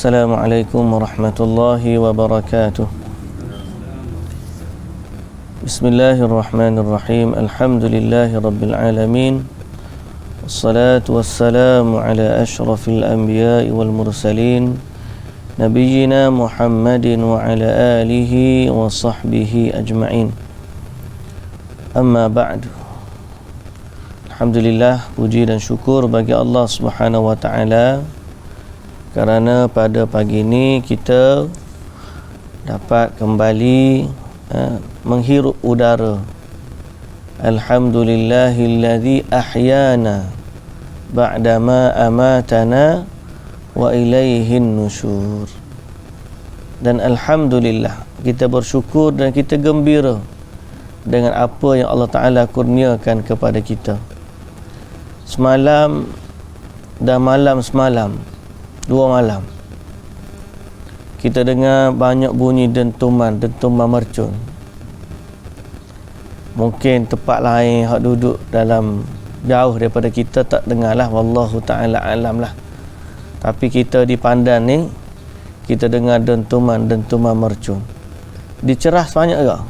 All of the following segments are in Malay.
Assalamualaikum warahmatullahi wabarakatuh. Bismillahirrahmanirrahim. Alhamdulillahi rabbil alamin. Wassalatu wassalamu ala ashrafil anbiya'i wal mursalin nabiyyina Muhammadin wa ala alihi wa sahbihi ajma'in. Amma ba'du. Alhamdulillah, puji dan syukur bagi Allah Subhanahu wa taala kerana pada pagi ini kita dapat kembali menghirup udara. Alhamdulillahilladzi ahyana ba'dama amatana wa ilaihin nusyur. Dan alhamdulillah, kita bersyukur dan kita gembira dengan apa yang Allah Ta'ala kurniakan kepada kita. Semalam dan malam semalam, 2 malam, kita dengar banyak bunyi dentuman mercun. Mungkin tempat lain hak duduk dalam jauh daripada kita tak dengar lah, wallahu ta'ala alam lah. Tapi kita di Pandan ni, kita dengar dentuman mercun. Dicerah sebanyak ke?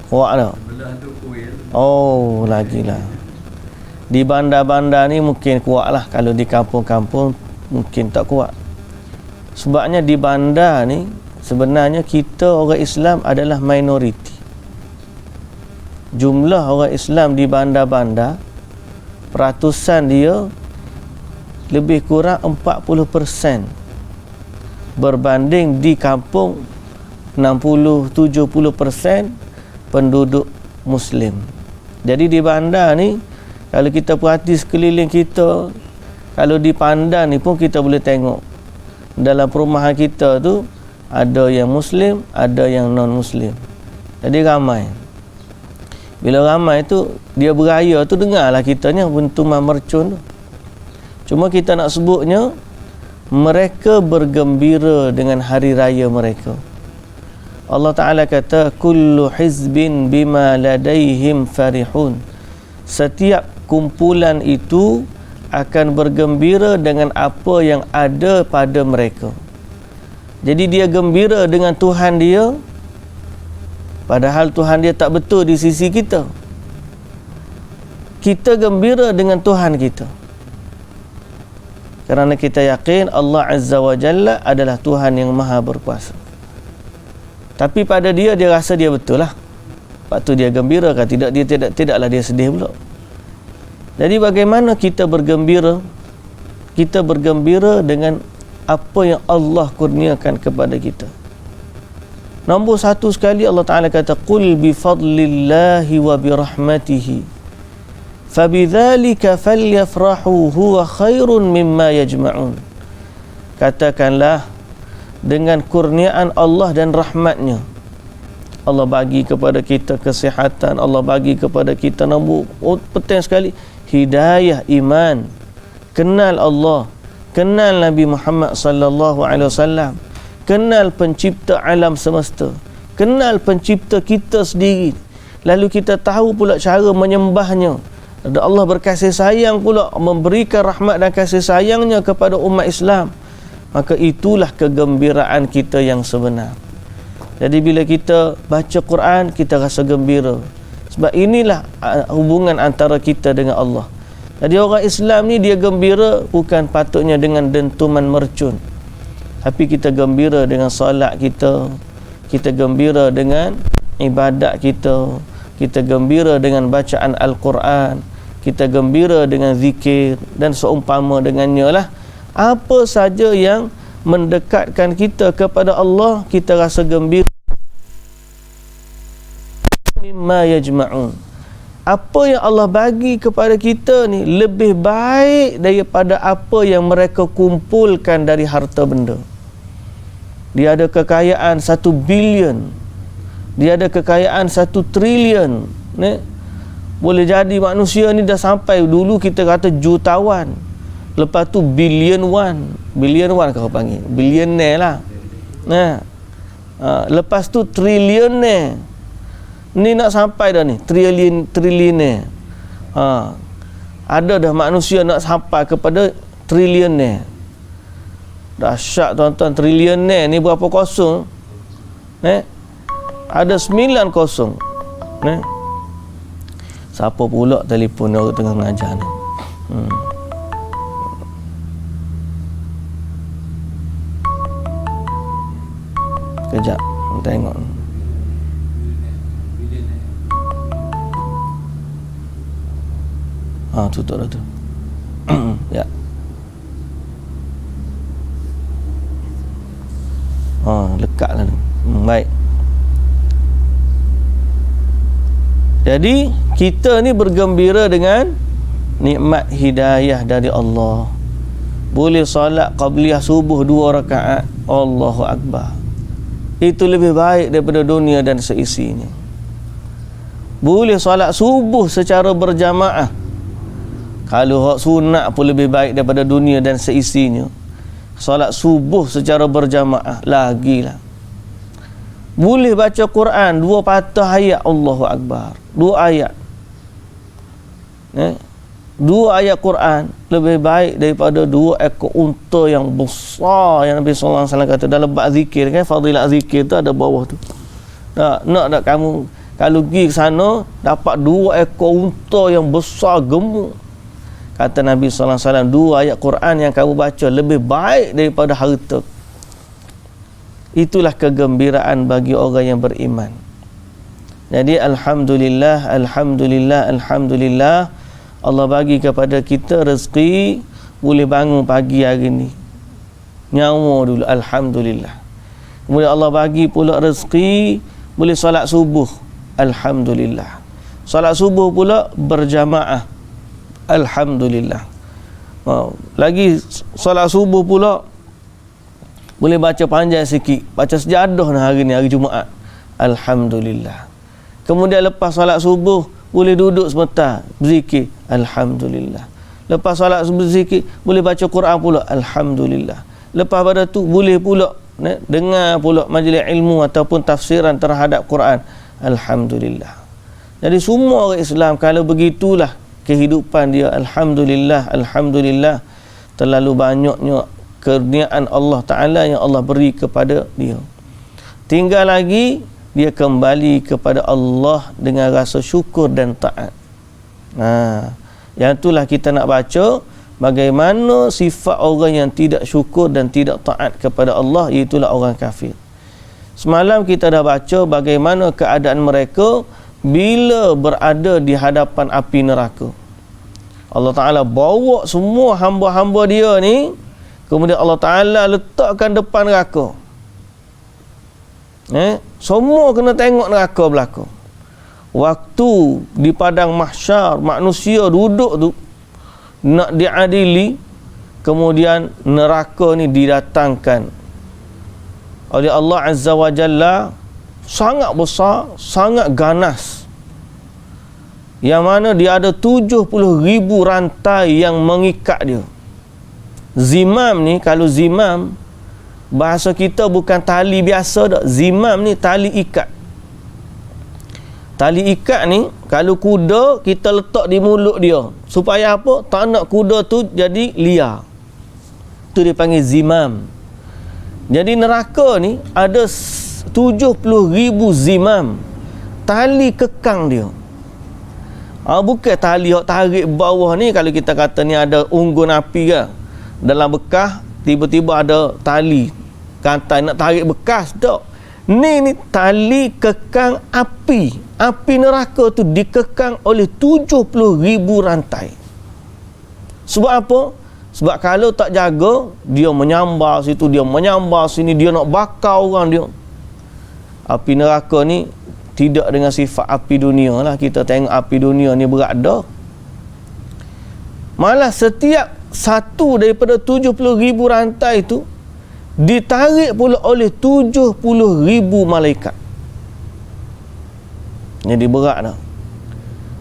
Kuat tak? Oh, lagilah. Di bandar-bandar ni mungkin kuat lah. Kalau di kampung-kampung mungkin tak kuat. Sebabnya di bandar ni sebenarnya kita orang Islam adalah minoriti. Jumlah orang Islam di bandar-bandar, peratusan dia lebih kurang 40% berbanding di kampung 60-70% penduduk Muslim. Jadi di bandar ni, kalau kita perhati sekeliling kita, kalau di Pandan ni pun kita boleh tengok dalam perumahan kita tu ada yang Muslim, ada yang non-Muslim. Jadi ramai. Bila ramai tu, dia beraya tu, dengarlah kitanya dentuman mercun tu. Cuma kita nak sebutnya, mereka bergembira dengan hari raya mereka. Allah Ta'ala kata, kullu hizbin bima ladaihim farihun. Setiap kumpulan itu akan bergembira dengan apa yang ada pada mereka. Jadi dia gembira dengan Tuhan dia, padahal Tuhan dia tak betul di sisi kita. Kita gembira dengan Tuhan kita, kerana kita yakin Allah Azza wa Jalla adalah Tuhan yang maha berkuasa. Tapi pada dia rasa dia betul lah. Lepas tu dia gembira kan? Tidaklah dia sedih pula. Jadi bagaimana kita bergembira? Kita bergembira dengan apa yang Allah kurniakan kepada kita. Nombor 1 sekali Allah Ta'ala kata, qul bifadlillahi wa birahmatihi fabidzalika falyafrahu huwa khairun mimma yajma'un. Katakanlah, dengan kurniaan Allah dan rahmatnya, Allah bagi kepada kita kesihatan, Allah bagi kepada kita nombor penting sekali, hidayah iman, kenal Allah, kenal Nabi Muhammad sallallahu alaihi wasallam, kenal pencipta alam semesta, kenal pencipta kita sendiri, lalu kita tahu pula cara menyembahnya. Dan Allah berkasih sayang pula memberikan rahmat dan kasih sayangnya kepada umat Islam. Maka itulah kegembiraan kita yang sebenar. Jadi bila kita baca Quran, kita rasa gembira. Sebab inilah hubungan antara kita dengan Allah. Jadi orang Islam ni dia gembira bukan patutnya dengan dentuman mercun, tapi kita gembira dengan solat kita, kita gembira dengan ibadat kita, kita gembira dengan bacaan Al-Quran, kita gembira dengan zikir dan seumpama dengannya lah. Apa saja yang mendekatkan kita kepada Allah, kita rasa gembira. Mimma yajma'un. Apa yang Allah bagi kepada kita ni lebih baik daripada apa yang mereka kumpulkan dari harta benda. Dia ada kekayaan 1 bilion, dia ada kekayaan 1 trilion ni. Boleh jadi manusia ni dah sampai, dulu kita kata jutawan, lepas tu billion one kau panggil, billionaire lah. Lepas tu trillionaire. Ni nak sampai dah ni, trillionaire. Ada dah manusia nak sampai kepada trillionaire. Dahsyat tuan-tuan, triliuner ni berapa kosong? Ada 9 kosong. Siapa pula telefon orang tengah mengajar ni? Kejap, tengok. Tutup dah tu. Ya. Lekat lah tu. Baik. Jadi kita ni bergembira dengan nikmat hidayah dari Allah. Boleh solat qabliyah subuh 2 rakaat, Allahu Akbar. Itu lebih baik daripada dunia dan seisinya. Boleh solat subuh secara berjamaah. Kalau hak sunat pun lebih baik daripada dunia dan seisinya. Solat subuh secara berjamaah lagilah. Boleh baca Quran 2 patah ayat, Allahu Akbar. 2 ayat. 2 ayat Quran lebih baik daripada 2 ekor unta yang besar yang Nabi sallallahu alaihi wasallam kata dalam bab zikir kan, fadilat zikir tu ada bawah tu. Nak tak kamu kalau pergi ke sana dapat 2 ekor unta yang besar gemuk. Kata Nabi sallallahu alaihi wasallam, 2 ayat Quran yang kamu baca lebih baik daripada harta. Itulah kegembiraan bagi orang yang beriman. Jadi alhamdulillah, alhamdulillah, alhamdulillah, Allah bagi kepada kita rezeki boleh bangun pagi hari ni. Nyawa dulu, alhamdulillah. Kemudian Allah bagi pula rezeki boleh solat subuh, alhamdulillah. Solat subuh pula berjamaah, alhamdulillah. Lagi solat subuh pula boleh baca panjang sikit, baca sejadah hari ni, hari Jumaat, alhamdulillah. Kemudian lepas solat subuh boleh duduk sebentar berzikir, alhamdulillah. Lepas solat berzikir boleh baca Quran pula, alhamdulillah. Lepas pada tu boleh pula dengar pula majlis ilmu ataupun tafsiran terhadap Quran, alhamdulillah. Jadi semua orang Islam kalau begitulah kehidupan dia, alhamdulillah, alhamdulillah. Terlalu banyaknya kurniaan Allah Ta'ala yang Allah beri kepada dia. Tinggal lagi dia kembali kepada Allah dengan rasa syukur dan taat. Yang itulah kita nak baca bagaimana sifat orang yang tidak syukur dan tidak taat kepada Allah, iaitulah orang kafir. Semalam kita dah baca bagaimana keadaan mereka bila berada di hadapan api neraka. Allah Ta'ala bawa semua hamba-hamba dia ni, kemudian Allah Ta'ala letakkan depan neraka. Semua kena tengok neraka belakang. Waktu di padang mahsyar manusia duduk tu nak diadili, kemudian neraka ni didatangkan oleh Allah Azza wa Jalla, sangat besar, sangat ganas, yang mana dia ada 70,000 rantai yang mengikat dia. Zimam ni, kalau zimam bahasa kita bukan tali biasa dak. Zimam ni tali ikat. Tali ikat ni kalau kuda kita letak di mulut dia supaya apa? Tak nak kuda tu jadi liar. Tu dia panggil zimam. Jadi neraka ni ada 70,000 zimam. Tali kekang dia. Bukan tali hok tarik bawah ni. Kalau kita kata ni ada unggun api ke dalam bekas, tiba-tiba ada tali kantai nak tarik bekas, tak. Ni tali kekang api. Api neraka tu dikekang oleh 70,000 rantai. Sebab apa? Sebab kalau tak jaga, dia menyambar situ, dia menyambar sini, dia nak bakar orang dia. Api neraka ni tidak dengan sifat api dunia lah. Kita tengok api dunia ni berat dah. Malah setiap satu daripada 70,000 rantai itu ditarik pula oleh 70,000 malaikat. Jadi berat dah.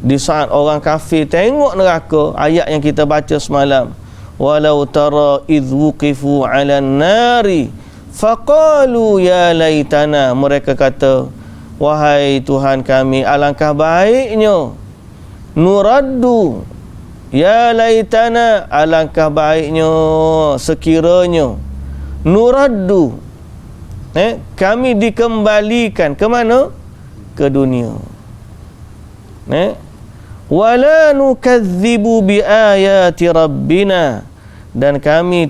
Di saat orang kafir tengok neraka, ayat yang kita baca semalam, walau tara idh wuqifu 'alan nari faqalu ya laitana, mereka kata, wahai Tuhan kami, alangkah baiknya, nuraddu ya laitana, alangkah baiknya sekiranya nuraddu, kami dikembalikan ke mana? Ke dunia. Wala nukadzibu bi ayati rabbina, dan kami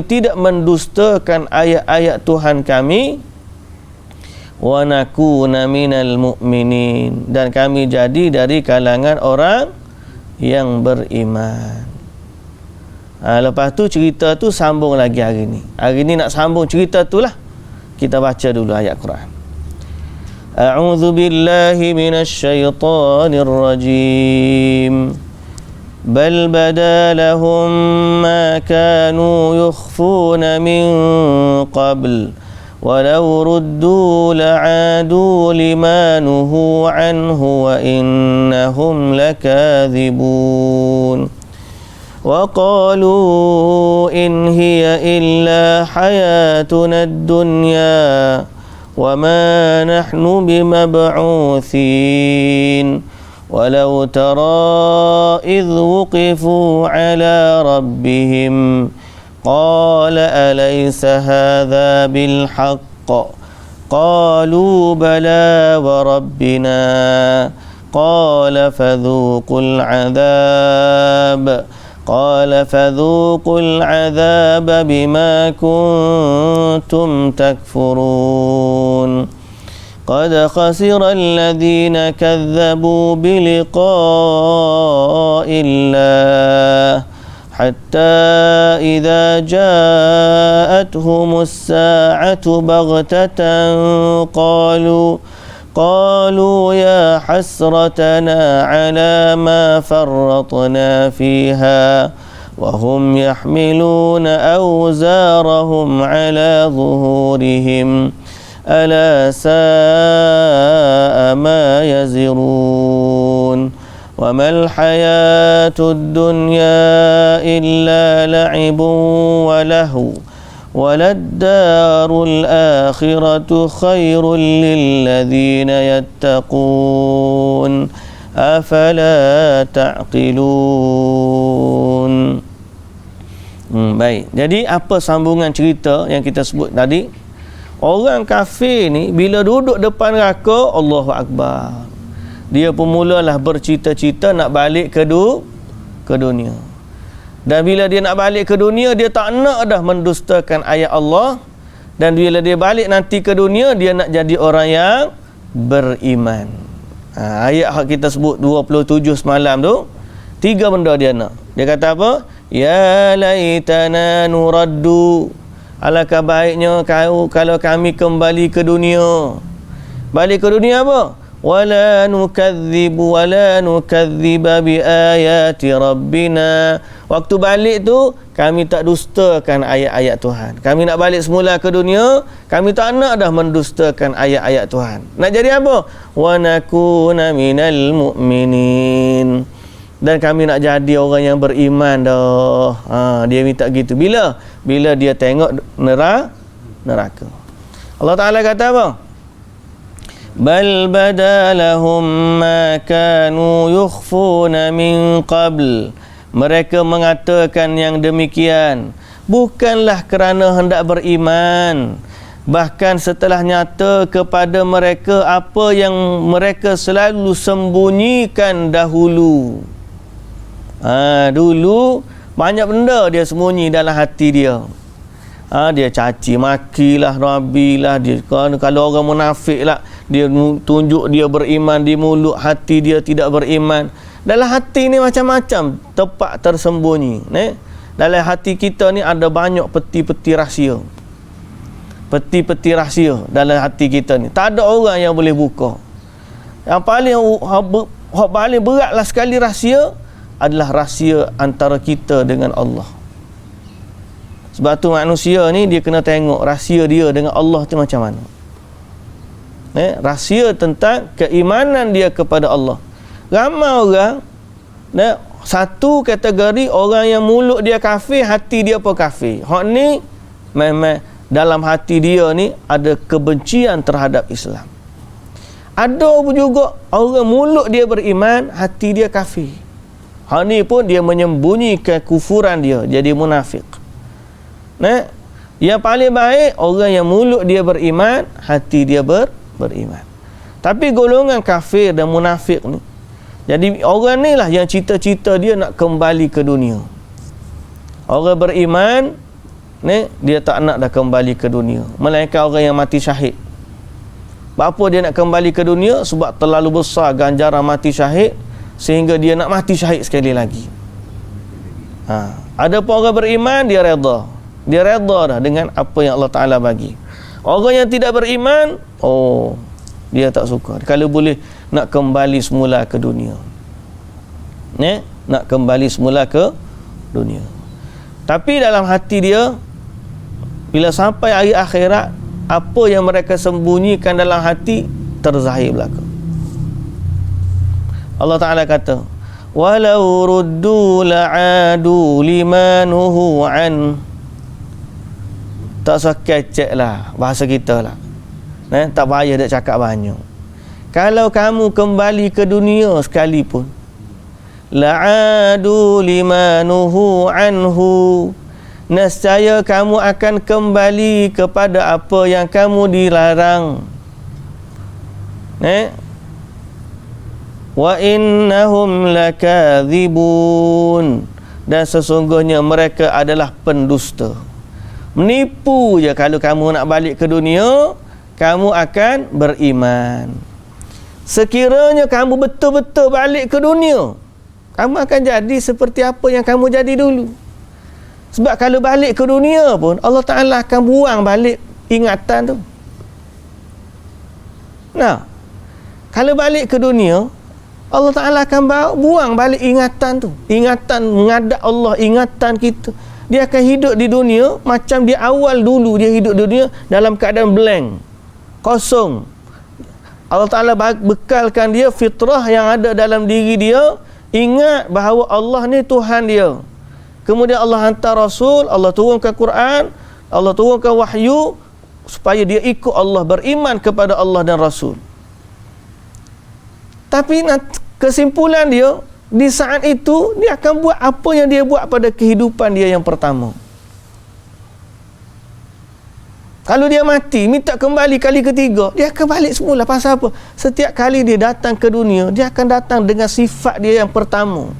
tidak mendustakan ayat-ayat Tuhan kami. Wa nakuna minal mu'minin, dan kami jadi dari kalangan orang yang beriman. Lepas tu cerita tu sambung lagi hari ni. Hari ni nak sambung cerita tu lah. Kita baca dulu ayat Quran. A'udzu billahi minasy syaithanir rajim. Bal bada lahum ma kanu yukhfuna min qabl. Walau ruddu la'adu lima nuhu anhu wa innahum lakadzibun. Wa qalu in hiya illa hayatuna ad-dunya wa ma nahnu bimab'utsin. Walau tara idh wuqifu ala rabbihim قال أليس هذا بالحق قالوا بلى وربنا قال فذوقوا العذاب بما كنتم تكفرون قد خسر الذين كذبوا بلقاء الله حتى إذا جاءتهم الساعة بغتة قالوا يا حسرتنا على ما فرطنا فيها وهم يحملون أوزارهم على ظهورهم ألا ساء ما يزرون وما الحياة الدنيا إلا لعب ولهو وللدار الآخرة خير للذين يتقون أفلا تعقلون. Baik, jadi apa sambungan cerita yang kita sebut tadi? Orang kafir ni bila duduk depan neraka, Allahu Akbar, dia pun mulalah bercita-cita nak balik ke dunia. Dan bila dia nak balik ke dunia, dia tak nak dah mendustakan ayat Allah. Dan bila dia balik nanti ke dunia, dia nak jadi orang yang beriman. Ayat yang kita sebut 27 semalam tu, 3 benda dia nak. Dia kata apa? Ya laitana nuraddu, alangkah baiknya kalau kami kembali ke dunia. Balik ke dunia apa? Wala nukadziba bi ayati rabbina. Waktu balik tu kami tak dustakan ayat-ayat Tuhan. Kami nak balik semula ke dunia, kami tak nak dah mendustakan ayat-ayat Tuhan. Nak jadi apa? Wa nakuna minal mu'minin, dan kami nak jadi orang yang beriman dah. Dia minta gitu. Bila dia tengok neraka. Allah Ta'ala kata apa? Bal bada lahum ma kanu yukhfuna min qabl. Mereka mengatakan yang demikian bukanlah kerana hendak beriman, bahkan setelah nyata kepada mereka apa yang mereka selalu sembunyikan dahulu. Dulu banyak benda dia sembunyi dalam hati dia. Dia caci makilah Nabi lah, dia kalau orang munafik lah, dia tunjuk dia beriman di mulut, hati dia tidak beriman. Dalam hati ni macam-macam tempat tersembunyi. Dalam hati kita ni ada banyak peti-peti rahsia. Peti-peti rahsia dalam hati kita ni. Tak ada orang yang boleh buka. Yang paling beratlah sekali rahsia adalah rahsia antara kita dengan Allah. Sebab tu manusia ni dia kena tengok rahsia dia dengan Allah tu macam mana. Rahsia tentang keimanan dia kepada Allah. Ramai orang, satu kategori orang yang mulut dia kafir, hati dia pun kafir. Hak ni memang dalam hati dia ni ada kebencian terhadap Islam. Ada juga orang mulut dia beriman, hati dia kafir. Hak ni pun dia menyembunyikan kufuran dia, jadi munafik. Yang paling baik orang yang mulut dia beriman, hati dia beriman. Tapi golongan kafir dan munafik ni, jadi orang ni lah yang cita-cita dia nak kembali ke dunia. Orang beriman ni dia tak nak dah kembali ke dunia, melainkan orang yang mati syahid. Apa dia nak kembali ke dunia? Sebab terlalu besar ganjaran mati syahid sehingga dia nak mati syahid sekali lagi. Ada pun orang beriman, dia redha. Dia redha dah dengan apa yang Allah Ta'ala bagi. Orang yang tidak beriman, dia tak suka. Kalau boleh nak kembali semula ke dunia. Nak kembali semula ke dunia. Tapi dalam hati dia, bila sampai hari akhirat, apa yang mereka sembunyikan dalam hati terzahir belaka. Allah Ta'ala kata, walau ruddu la'adu limanuhu an. Tak usah kecek lah bahasa kita lah, tak payah nak cakap banyak. Kalau kamu kembali ke dunia sekalipun, la'adu limanuhu anhu, nescaya kamu akan kembali kepada apa yang kamu dilarang. Wa innahum lakadzibun, dan sesungguhnya mereka adalah pendusta. Menipu je. Kalau kamu nak balik ke dunia, kamu akan beriman. Sekiranya kamu betul-betul balik ke dunia, kamu akan jadi seperti apa yang kamu jadi dulu. Sebab kalau balik ke dunia pun, Allah Ta'ala akan buang balik ingatan tu. Kalau balik ke dunia, Allah Ta'ala akan buang balik ingatan tu. Ingatan menghadap Allah, ingatan kita. Dia akan hidup di dunia macam dia awal dulu dia hidup di dunia, dalam keadaan blank, kosong. Allah Ta'ala bekalkan dia fitrah yang ada dalam diri dia, ingat bahawa Allah ni Tuhan dia. Kemudian Allah hantar Rasul, Allah turunkan Quran, Allah turunkan wahyu supaya dia ikut Allah, beriman kepada Allah dan Rasul. Tapi kesimpulan dia, di saat itu dia akan buat apa yang dia buat pada kehidupan dia yang pertama. Kalau dia mati, minta kembali kali ketiga, dia akan balik semula. Pasal apa? Setiap kali dia datang ke dunia, dia akan datang dengan sifat dia yang pertama.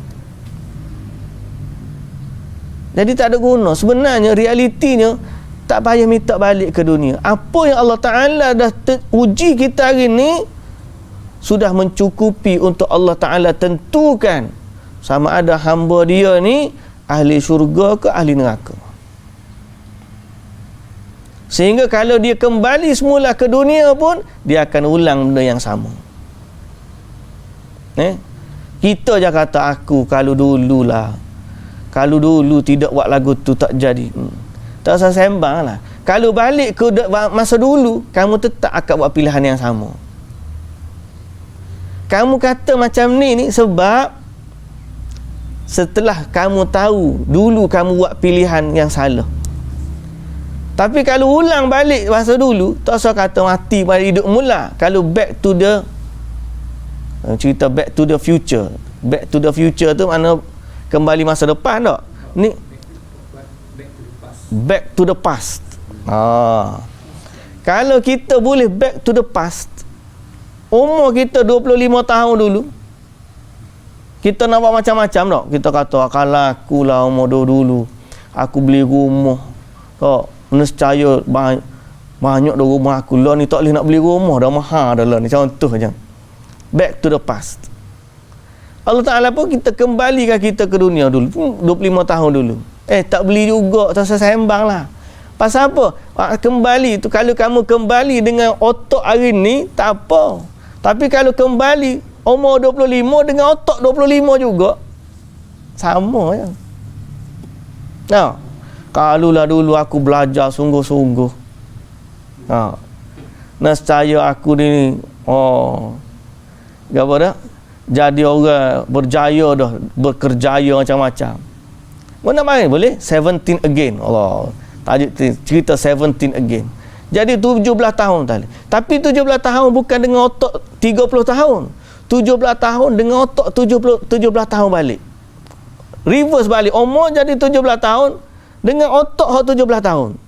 Jadi tak ada guna. Sebenarnya realitinya tak payah minta balik ke dunia. Apa yang Allah Ta'ala dah uji kita hari ni sudah mencukupi untuk Allah Ta'ala tentukan sama ada hamba dia ni ahli syurga ke ahli neraka. Sehingga kalau dia kembali semula ke dunia pun, dia akan ulang benda yang sama. Kita je kata aku kalau dulu tidak buat lagu tu tak jadi. Tak usah sembang lah. Kalau balik ke masa dulu, kamu tetap akan buat pilihan yang sama. Kamu kata macam ni sebab setelah kamu tahu dulu kamu buat pilihan yang salah. Tapi kalau ulang balik masa dulu, tak usah kata mati pada hidup mula. Kalau back to the cerita back to the future. Back to the future tu mana kembali masa depan tak? Ni back to the past. Kalau kita boleh back to the past, umur kita 25 tahun dulu, kita nak buat macam-macam tak? Kita kata, kalau aku lah umur dulu, aku beli rumah. Tak, nescaya banyak dah rumah aku. Lah ni tak boleh nak beli rumah, dah mahal dah lah ni. Contoh macam. Back to the past. Allah Ta'ala pun kita kembalikan kita ke dunia dulu. 25 tahun dulu. Tak beli juga, tak usah sembang lah. Pasal apa? Kembali tu, kalau kamu kembali dengan otak hari ni, tak apa. Tapi kalau kembali umur 25 dengan otak 25 juga, sama je. Kalau lah dulu aku belajar sungguh-sungguh, nescaya aku ni apa dah? Jadi orang berjaya dah, berkerjaya macam-macam. Mana main boleh? 17 again. Allah. Tajuk cerita 17 again. Jadi 17 tahun tadi. Tapi 17 tahun bukan dengan otak 30 tahun. 17 tahun dengan otak 17 tahun balik. Reverse balik. Umur jadi 17 tahun dengan otak hak 17 tahun.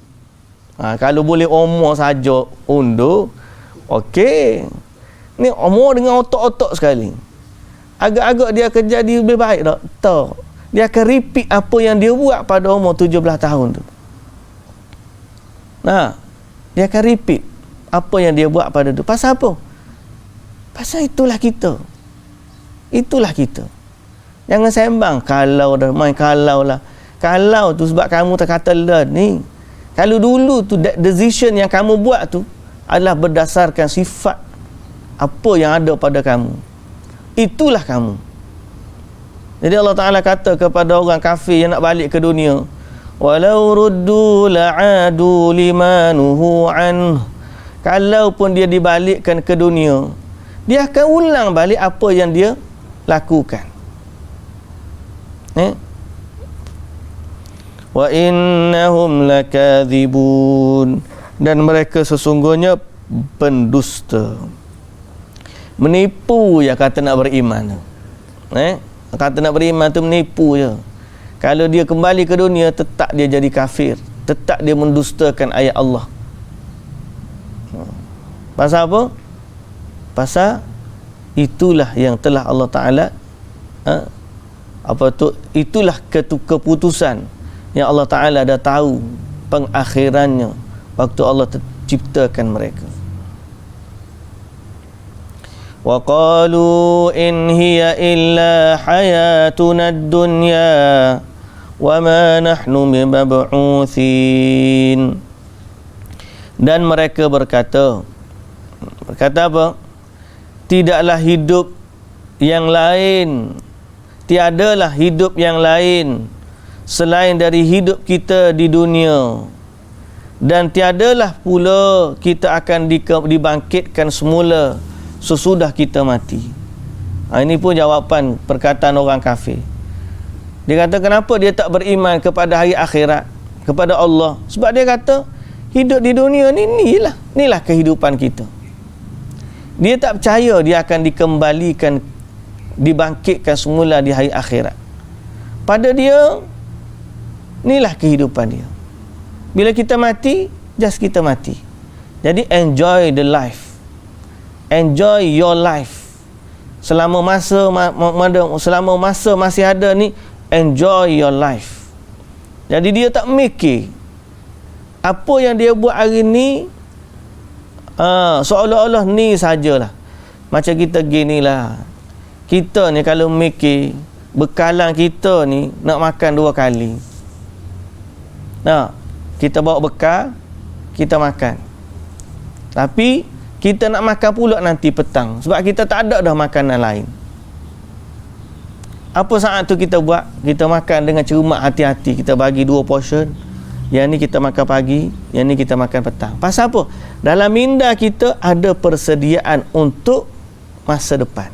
Kalau boleh umur saja undur, okey. Ni umur dengan otak-otak sekali. Agak-agak dia akan jadi lebih baik tak? Tak. Dia akan repeat apa yang dia buat pada umur 17 tahun tu. Dia akan repeat apa yang dia buat pada tu. Pasal apa? Pasal itulah kita. Itulah kita. Jangan sembang kalau dah main kalau lah. Kalau tu sebab kamu tak kata learn ni. Kalau dulu tu that decision yang kamu buat tu adalah berdasarkan sifat apa yang ada pada kamu. Itulah kamu. Jadi Allah Ta'ala kata kepada orang kafir yang nak balik ke dunia, walau ruddu la'adu limanuhu anhu. Kalaupun dia dibalikkan ke dunia, dia akan ulang balik apa yang dia lakukan. Wa innahum lakadzibun. Dan mereka sesungguhnya pendusta. Menipu je kata nak beriman. Kata nak beriman tu menipu je. Kalau dia kembali ke dunia, tetap dia jadi kafir, tetap dia mendustakan ayat Allah. Pasal apa? Pasal itulah yang telah Allah Ta'ala itulah keputusan yang Allah Ta'ala dah tahu pengakhirannya waktu Allah ciptakan mereka. Wa qalu in hiya illa hayatuna ad-dunya wa ma nahnu bimab'utsin. Dan mereka berkata apa? Tidaklah hidup yang lain, tiadalah hidup yang lain selain dari hidup kita di dunia, dan tiadalah pula kita akan dibangkitkan semula sesudah kita mati. Ini pun jawapan perkataan orang kafir. Dia kata kenapa dia tak beriman kepada hari akhirat, kepada Allah? Sebab dia kata hidup di dunia ni inilah kehidupan kita. Dia tak percaya dia akan dikembalikan, dibangkitkan semula di hari akhirat. Pada dia inilah kehidupan dia. Bila kita mati, just kita mati. Jadi enjoy the life. Enjoy your life. Selama masa masih ada ni, enjoy your life. Jadi dia tak mikir apa yang dia buat hari ni seolah-olah ni sajalah. Macam kita ginilah. Kita ni kalau mikir bekalan kita ni nak makan 2 kali. Kita bawa bekal, kita makan. Tapi kita nak makan pula nanti petang sebab kita tak ada dah makanan lain. Apa saat tu kita buat? Kita makan dengan cermat, hati-hati. Kita bagi 2 portion. Yang ni kita makan pagi, yang ni kita makan petang. Pasal apa? Dalam minda kita ada persediaan untuk masa depan.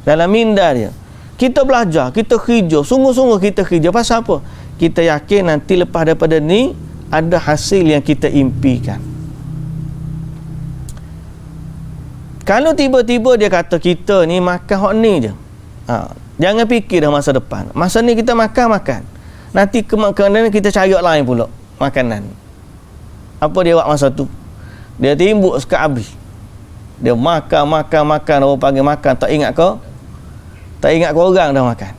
Dalam minda dia. Kita belajar, kita kerja, sungguh-sungguh kita kerja. Pasal apa? Kita yakin nanti lepas daripada ni ada hasil yang kita impikan. Kalau tiba-tiba dia kata kita ni makan hak ni je, jangan fikir dah masa depan. Masa ni kita makan. Nanti kemakanan kita cari lain pula makanan. Apa dia buat masa tu? Dia timbuk sekat habis. Dia makan. Orang panggil makan. Tak ingat kau? Tak ingat kau orang dah makan.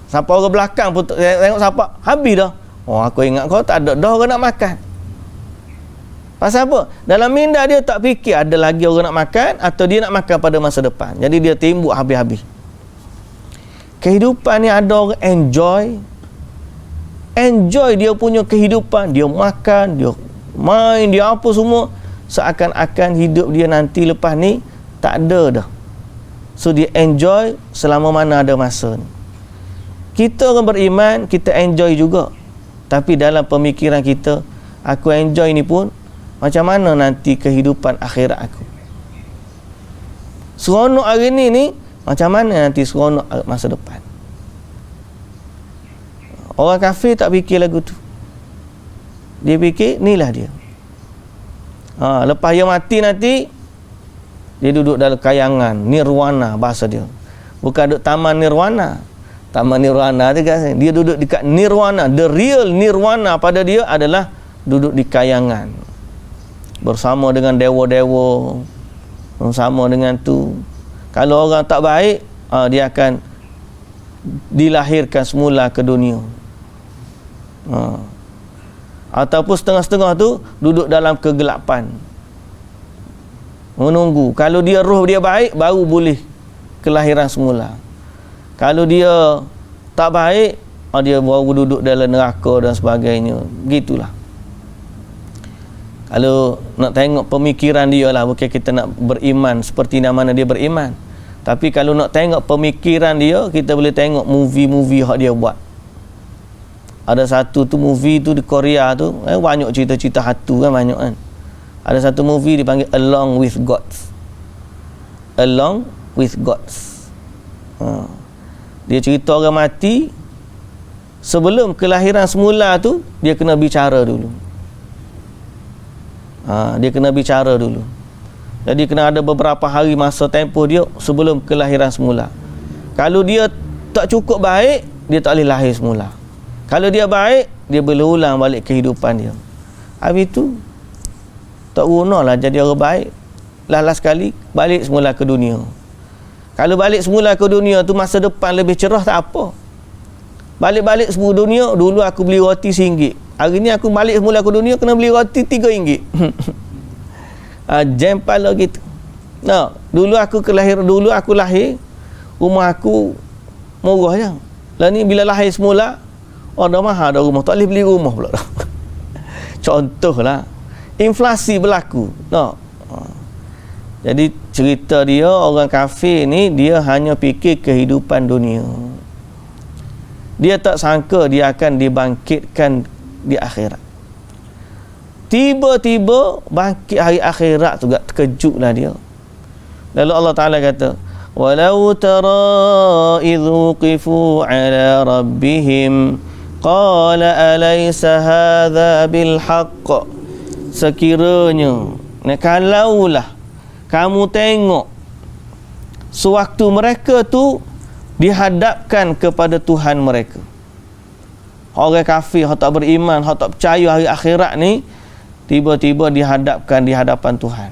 Siapa orang belakang pun tengok siapa habis dah. Aku ingat kau tak ada dah orang nak makan. Pasal apa? Dalam minda dia tak fikir ada lagi orang nak makan atau dia nak makan pada masa depan. Jadi dia timbuk habis-habis. Kehidupan ni ada orang enjoy dia punya kehidupan. Dia makan, dia main, dia apa semua. Seakan-akan hidup dia nanti lepas ni tak ada dah. So dia enjoy selama mana ada masa ni. Kita orang beriman, kita enjoy juga. Tapi dalam pemikiran kita, aku enjoy ni pun macam mana nanti kehidupan akhirat aku. Seronok hari ni macam mana nanti seronok masa depan. Orang kafir tak fikir lagu tu. Dia fikir inilah dia. Lepas dia mati nanti, dia duduk dalam kayangan nirwana bahasa dia. Bukan duduk taman nirwana, Taman nirwana tu kan, dia duduk dekat nirwana. The real nirwana pada dia adalah duduk di kayangan bersama dengan dewa-dewa, bersama dengan tu. Kalau orang tak baik, dia akan dilahirkan semula ke dunia. Ataupun setengah-setengah tu duduk dalam kegelapan, menunggu. Kalau dia roh dia baik, baru boleh kelahiran semula. Kalau dia tak baik, dia baru duduk dalam neraka dan sebagainya. Begitulah. Kalau nak tengok pemikiran dia lah, bukan kita nak beriman seperti mana dia beriman. Tapi kalau nak tengok pemikiran dia, kita boleh tengok movie-movie yang dia buat. Ada satu tu movie tu di Korea tu, banyak cerita-cerita hantu kan, banyak kan. Ada satu movie dipanggil Along with Gods. Along with Gods. Dia cerita orang mati, sebelum kelahiran semula tu, dia kena bicara dulu. Dia kena bicara dulu. Jadi kena ada beberapa hari masa tempoh dia sebelum kelahiran semula. Kalau dia tak cukup baik, dia tak boleh lahir semula. Kalau dia baik, dia boleh ulang balik kehidupan dia. Habis tu tak gunalah jadi orang baik. Last sekali balik semula ke dunia. Kalau balik semula ke dunia tu masa depan lebih cerah tak apa. Balik-balik semua dunia, dulu aku beli roti RM1. Hari ni aku balik semula ke dunia kena beli roti RM3. Jam pala gitu. Dulu aku lahir, rumah aku murah je. Lah ni bila lahir semula, dah mahal dah rumah, tak boleh beli rumah pula. Contohlah, inflasi berlaku. Jadi cerita dia, orang kafir ni dia hanya fikir kehidupan dunia. Dia tak sangka dia akan dibangkitkan di akhirat. Tiba-tiba bangkit hari akhirat tu, terkejutlah dia. Lalu Allah Ta'ala kata, walau tara idh wuqifu ala rabbihim qala alaysa hadha bilhaq. Sekiranya, kalaulah kamu tengok sewaktu mereka tu dihadapkan kepada Tuhan mereka. Orang kafir, orang tak beriman, orang tak percaya hari akhirat ni, tiba-tiba dihadapkan di hadapan Tuhan.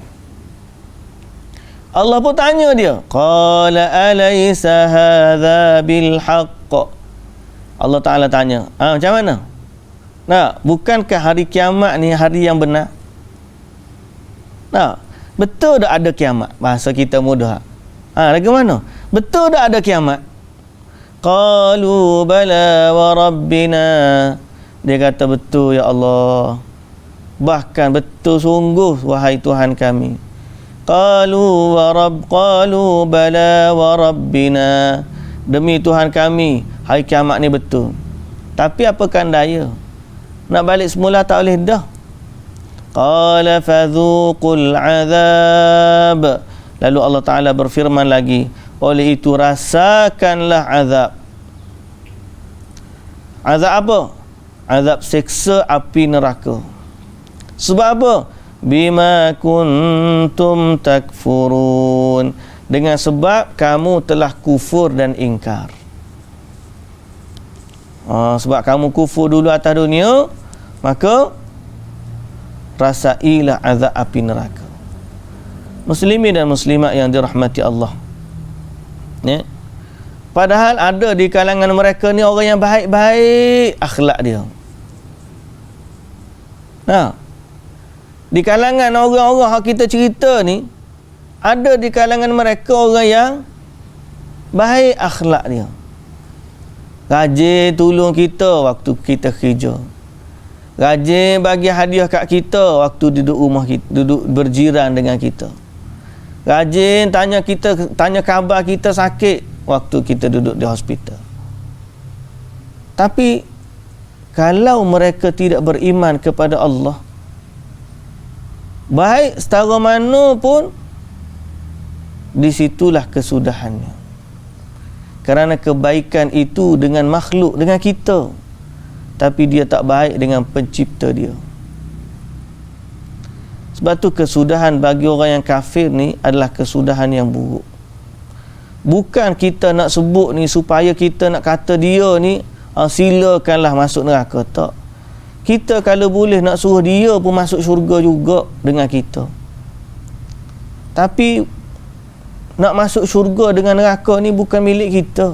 Allah pun tanya dia, qala alaysa hadha bilhaq. Allah Ta'ala tanya, macam mana? Bukankah hari kiamat ni hari yang benar? Betul tak ada kiamat? Bahasa kita mudah. Lagi mana? Betul tak ada kiamat? Qalu bala wa rabbina. Dia kata betul ya Allah. Bahkan betul sungguh wahai Tuhan kami. Qalu bala wa rabbina. Demi Tuhan kami, hari kiamat ni betul. Tapi apakan daya? Nak balik semula tak boleh dah. Qala fadhuqul azab. Lalu Allah Ta'ala berfirman lagi, oleh itu rasakanlah azab. Azab apa? Azab seksa api neraka. Sebab apa? Bima kuntum takfurun. Dengan sebab kamu telah kufur dan ingkar. Sebab kamu kufur dulu atas dunia, maka rasailah azab api neraka. Muslimin dan muslimat yang dirahmati Allah, ya? Padahal ada di kalangan mereka ni orang yang baik-baik akhlak dia. Di kalangan orang-orang yang kita cerita ni, ada di kalangan mereka orang yang baik akhlak dia. Rajin tolong kita waktu kita kerja. Rajin bagi hadiah kat kita waktu duduk rumah kita, duduk berjiran dengan kita. Rajin tanya khabar kita sakit waktu kita duduk di hospital. Tapi kalau mereka tidak beriman kepada Allah, baik setara mana pun, disitulah kesudahannya. Kerana kebaikan itu dengan makhluk, dengan kita, tapi dia tak baik dengan pencipta dia. Sebab tu kesudahan bagi orang yang kafir ni adalah kesudahan yang buruk. Bukan kita nak sebut ni supaya kita nak kata dia ni silakanlah masuk neraka. Tak. Kita kalau boleh nak suruh dia pun masuk syurga juga dengan kita. Tapi nak masuk syurga dengan neraka ni bukan milik kita.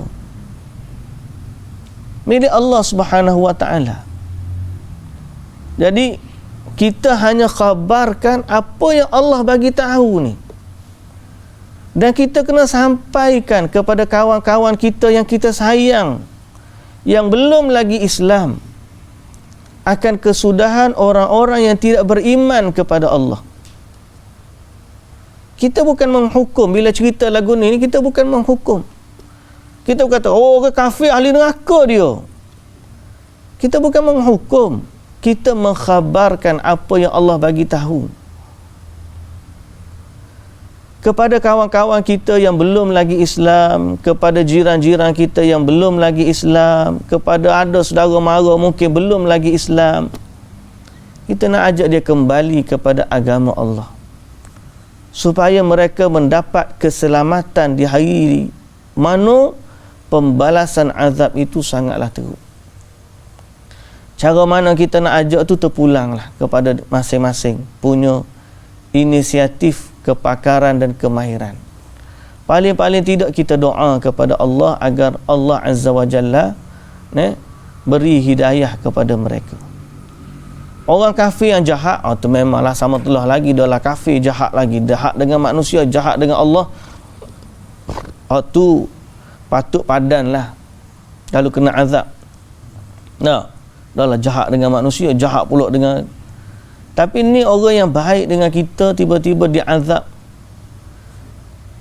Milik Allah Subhanahu wa taala. Jadi kita hanya khabarkan apa yang Allah bagi tahu ni. Dan kita kena sampaikan kepada kawan-kawan kita yang kita sayang, yang belum lagi Islam, akan kesudahan orang-orang yang tidak beriman kepada Allah. Kita bukan menghukum. Bila cerita lagu ni, kita bukan menghukum. Kita berkata, oh, orang kafir ahli neraka dia. Kita bukan menghukum. Kita mengkhabarkan apa yang Allah bagi tahu kepada kawan-kawan kita yang belum lagi Islam, kepada jiran-jiran kita yang belum lagi Islam, kepada ada saudara mara mungkin belum lagi Islam. Kita nak ajak dia kembali kepada agama Allah supaya mereka mendapat keselamatan di hari mana pembalasan azab itu sangatlah teruk. Cara mana kita nak ajak tu terpulanglah kepada masing-masing punya inisiatif, kepakaran dan kemahiran. Paling-paling tidak kita doa kepada Allah agar Allah Azza wa Jalla beri hidayah kepada mereka. Orang kafir yang jahat, tu memanglah sama telah lagi, dah lah kafir, jahat lagi, jahat dengan manusia, jahat dengan Allah. Tu patut padanlah kalau kena azab. Nah, dah lah jahat dengan manusia, jahat pula dengan. Tapi ni orang yang baik dengan kita tiba-tiba diazab.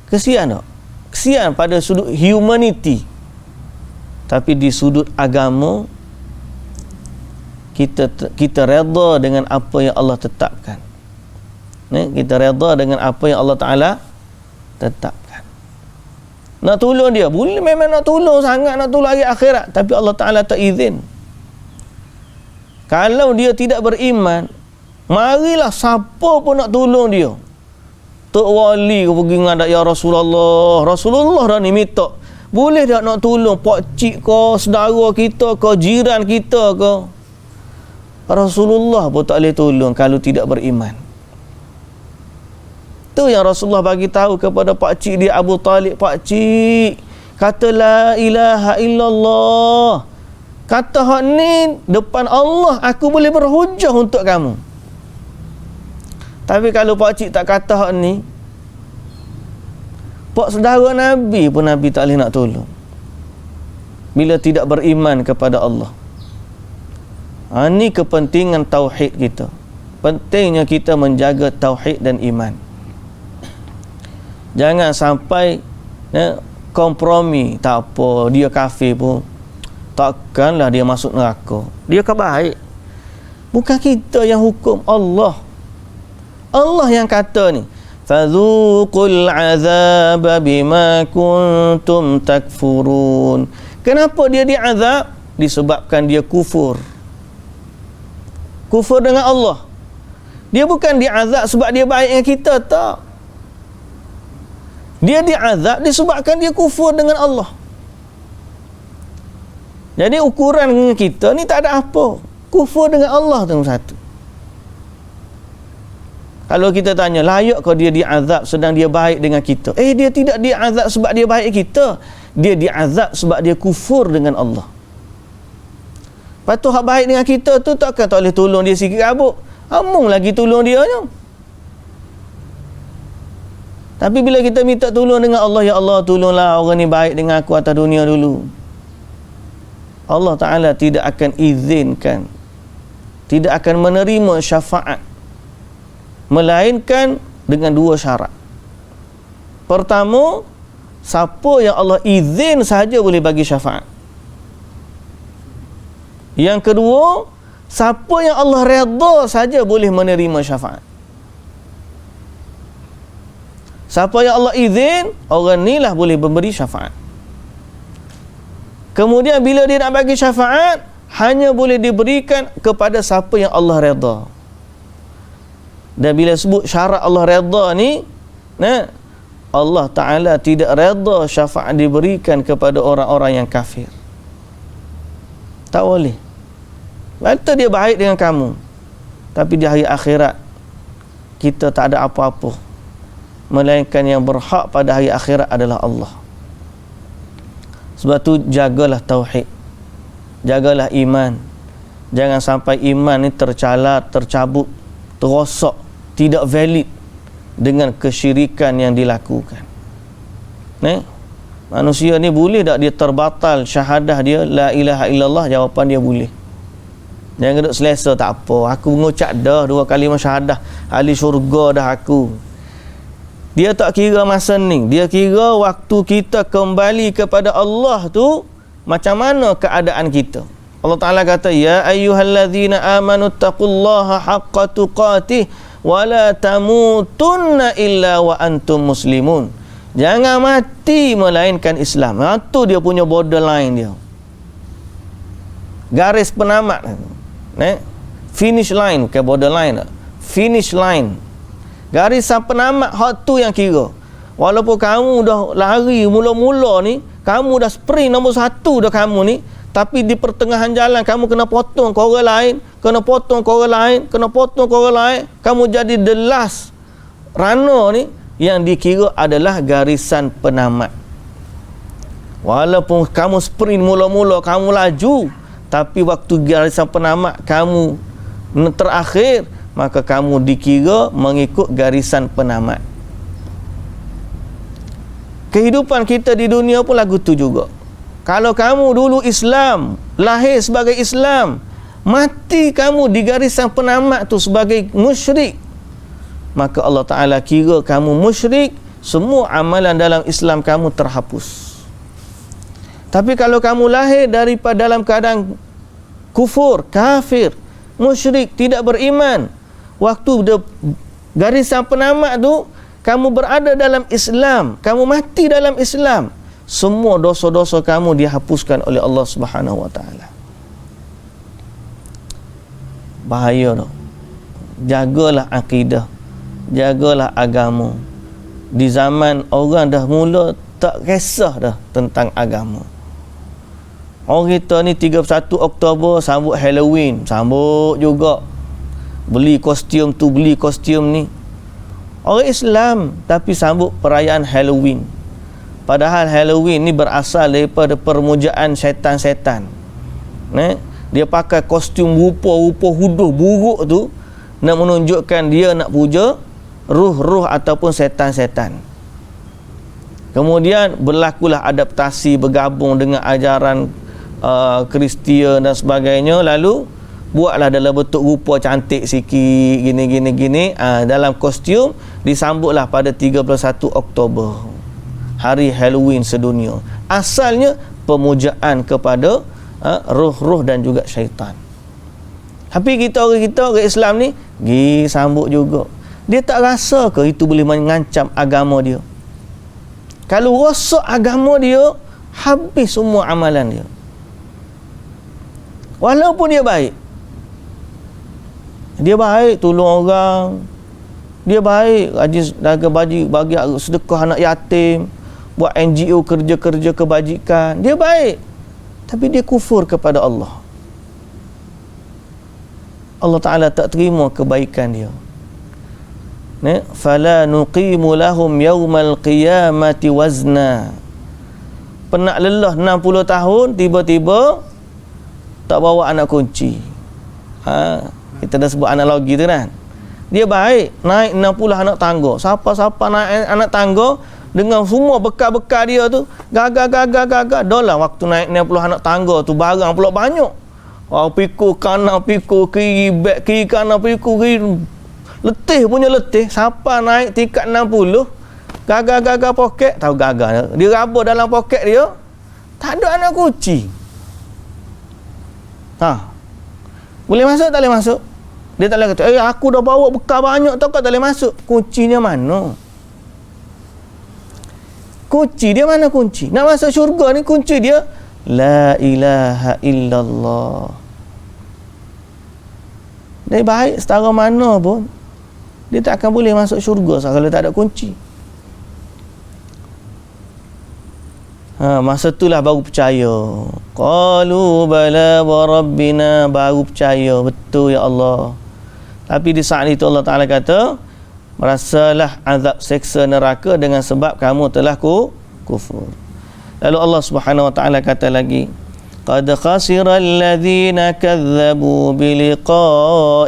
Kesian tak? Kesian pada sudut humanity. Tapi di sudut agama, kita reda dengan apa yang Allah tetapkan. Kita reda dengan apa yang Allah Ta'ala tetapkan. Nak tolong dia, boleh memang nak tolong sangat, nak tolong hari akhirat. Tapi Allah Ta'ala tak izin. Kalau dia tidak beriman, marilah siapa pun nak tolong dia. Tok wali ke pergi ngadak, ya Rasulullah. Rasulullah dah ni minta. Boleh tak nak tolong pak cik ke, saudara kita ke, jiran kita ke? Rasulullah pun tak boleh tolong kalau tidak beriman. Tu yang Rasulullah bagi tahu kepada pak cik dia Abu Talib. Pak cik, kata la ilaha illallah. Kata hak ni depan Allah aku boleh berhujah untuk kamu. Tapi kalau pak cik tak kata hak ni, pak saudara Nabi pun Nabi tak boleh nak tolong bila tidak beriman kepada Allah. Ini kepentingan tauhid kita. Pentingnya kita menjaga tauhid dan iman. Jangan sampai kompromi. Tak apa, dia kafir pun takkanlah dia masuk neraka, dia kan baik. Bukan kita yang hukum, Allah. Allah yang kata ni, fadzuqul azaba bima kuntum takfurun. Kenapa dia diazab? Disebabkan dia kufur dengan Allah. Dia bukan diazab sebab dia baik dengan kita, tak. Dia diazab disebabkan dia kufur dengan Allah. Jadi ukuran kita ni tak ada apa. Kufur dengan Allah tu satu. Kalau kita tanya, layak kau dia diazab sedang dia baik dengan kita? Dia tidak diazab sebab dia baik kita. Dia diazab sebab dia kufur dengan Allah. Lepas tu hak baik dengan kita tu takkan tak boleh tolong dia sikit rabuk. Amung lagi tolong dia je. Tapi bila kita minta tolong dengan Allah, ya Allah tolonglah orang ni baik dengan aku atas dunia dulu, Allah Ta'ala tidak akan izinkan, tidak akan menerima syafaat, melainkan dengan dua syarat. Pertama, siapa yang Allah izin sahaja boleh bagi syafaat. Yang kedua, siapa yang Allah redha saja boleh menerima syafaat. Siapa yang Allah izin, orang ni lah boleh memberi syafaat. Kemudian bila dia nak bagi syafaat, hanya boleh diberikan kepada siapa yang Allah redha. Dan bila sebut syarat Allah redha ni, Allah Ta'ala tidak redha syafaat diberikan kepada orang-orang yang kafir. Tak boleh. Betul dia baik dengan kamu, tapi di hari akhirat kita tak ada apa-apa, melainkan yang berhak pada hari akhirat adalah Allah. Sebab tu jagalah tauhid, jagalah iman. Jangan sampai iman ni tercalar, tercabut, terosak, tidak valid dengan kesyirikan yang dilakukan. Manusia ni boleh tak dia terbatal syahadah dia la ilaha illallah? Jawapan dia boleh. Jangan duduk selesa, tak apa, aku mengucap dah 2 kalimah syahadah, ahli syurga dah aku. Dia tak kira masa ni, dia kira waktu kita kembali kepada Allah tu macam mana keadaan kita. Allah Ta'ala kata, ya ayyuhallazina amanu taqullaha haqqa tuqatih wa la tamutunna illa wa antum muslimun. Jangan mati melainkan Islam. Itu dia punya borderline dia, garis penamat, finish line, bukan borderline, finish line, garisan penamat. Hak tu yang kira. Walaupun kamu dah lari mula-mula ni, kamu dah sprint nombor 1 dah kamu ni, tapi di pertengahan jalan kamu kena potong ke orang lain, kena potong ke orang lain, kena potong ke orang lain, kamu jadi the last runner ni, yang dikira adalah garisan penamat. Walaupun kamu sprint mula-mula, kamu laju, tapi waktu garisan penamat kamu terakhir, maka kamu dikira mengikut garisan penamat. Kehidupan kita di dunia pun lagu tu juga. Kalau kamu dulu Islam, lahir sebagai Islam, mati kamu di garisan penamat tu sebagai musyrik, maka Allah Ta'ala kira kamu musyrik, semua amalan dalam Islam kamu terhapus. Tapi kalau kamu lahir daripada dalam keadaan kufur, kafir, musyrik, tidak beriman, waktu garisan penamat tu kamu berada dalam Islam, kamu mati dalam Islam, semua dosa-dosa kamu dihapuskan oleh Allah Subhanahu Wa Ta'ala. Bahaya tu. Jagalah akidah, jagalah agama. Di zaman orang dah mula tak kisah dah tentang agama. Orang kita ni 31 Oktober sambut Halloween, sambut juga. Beli kostum tu, beli kostum ni. Orang Islam tapi sambut perayaan Halloween. Padahal Halloween ni berasal daripada permujaan syaitan-syaitan. Dia pakai kostum rupa-rupa huduh buruk tu, nak menunjukkan dia nak puja ruh-ruh ataupun setan-setan. Kemudian berlakulah adaptasi, bergabung dengan ajaran Kristian dan sebagainya. Lalu buatlah dalam bentuk rupa cantik sikit, gini. Dalam kostum disambutlah pada 31 Oktober, hari Halloween sedunia. Asalnya pemujaan kepada roh-roh dan juga syaitan. Tapi orang Islam ni pergi sambut juga. Dia tak rasa ke itu boleh mengancam agama dia? Kalau rosak agama dia, habis semua amalan dia. Walaupun dia baik, tolong orang, dia baik, rajin daga bagi sedekah anak yatim, buat NGO, kerja-kerja kebajikan, dia baik, tapi dia kufur kepada Allah. Allah Ta'ala tak terima kebaikan dia. Fala nuqimu lahum yawmal qiyamati wazna. Penat lelah 60 tahun, tiba-tiba tak bawa anak kunci. Kita dah sebut analogi tu kan. Dia baik, naik 60 anak tangga. Siapa-siapa naik anak tangga dengan semua bekal-bekal dia tu, gagal. Dah lah waktu naik 60 anak tangga tu, barang pula banyak. Pikul kanan, pikul kiri, back kiri kanan, pikul kiri. Letih. Siapa naik tingkat 60, gagal poket, tahu gagal. Dia rabur dalam poket dia, tak ada anak kunci. Boleh masuk tak boleh masuk? Dia tak boleh kata, aku dah bawa bekal banyak, tak boleh masuk. Kuncinya mana? Kunci dia mana kunci? Nak masuk syurga ni kunci dia la ilaha illallah. Dia baik setara mana pun, dia tak akan boleh masuk syurga kalau tak ada kunci. Masa itulah baru percaya. Qalu bala wa rabbina, baru percaya betul ya Allah. Tapi di saat itu Allah Ta'ala kata, merasalah azab seksa neraka dengan sebab kamu telah kufur. Lalu Allah Subhanahu Wa Ta'ala kata lagi, qad khasira alladhina kadzabu biliqa'illah,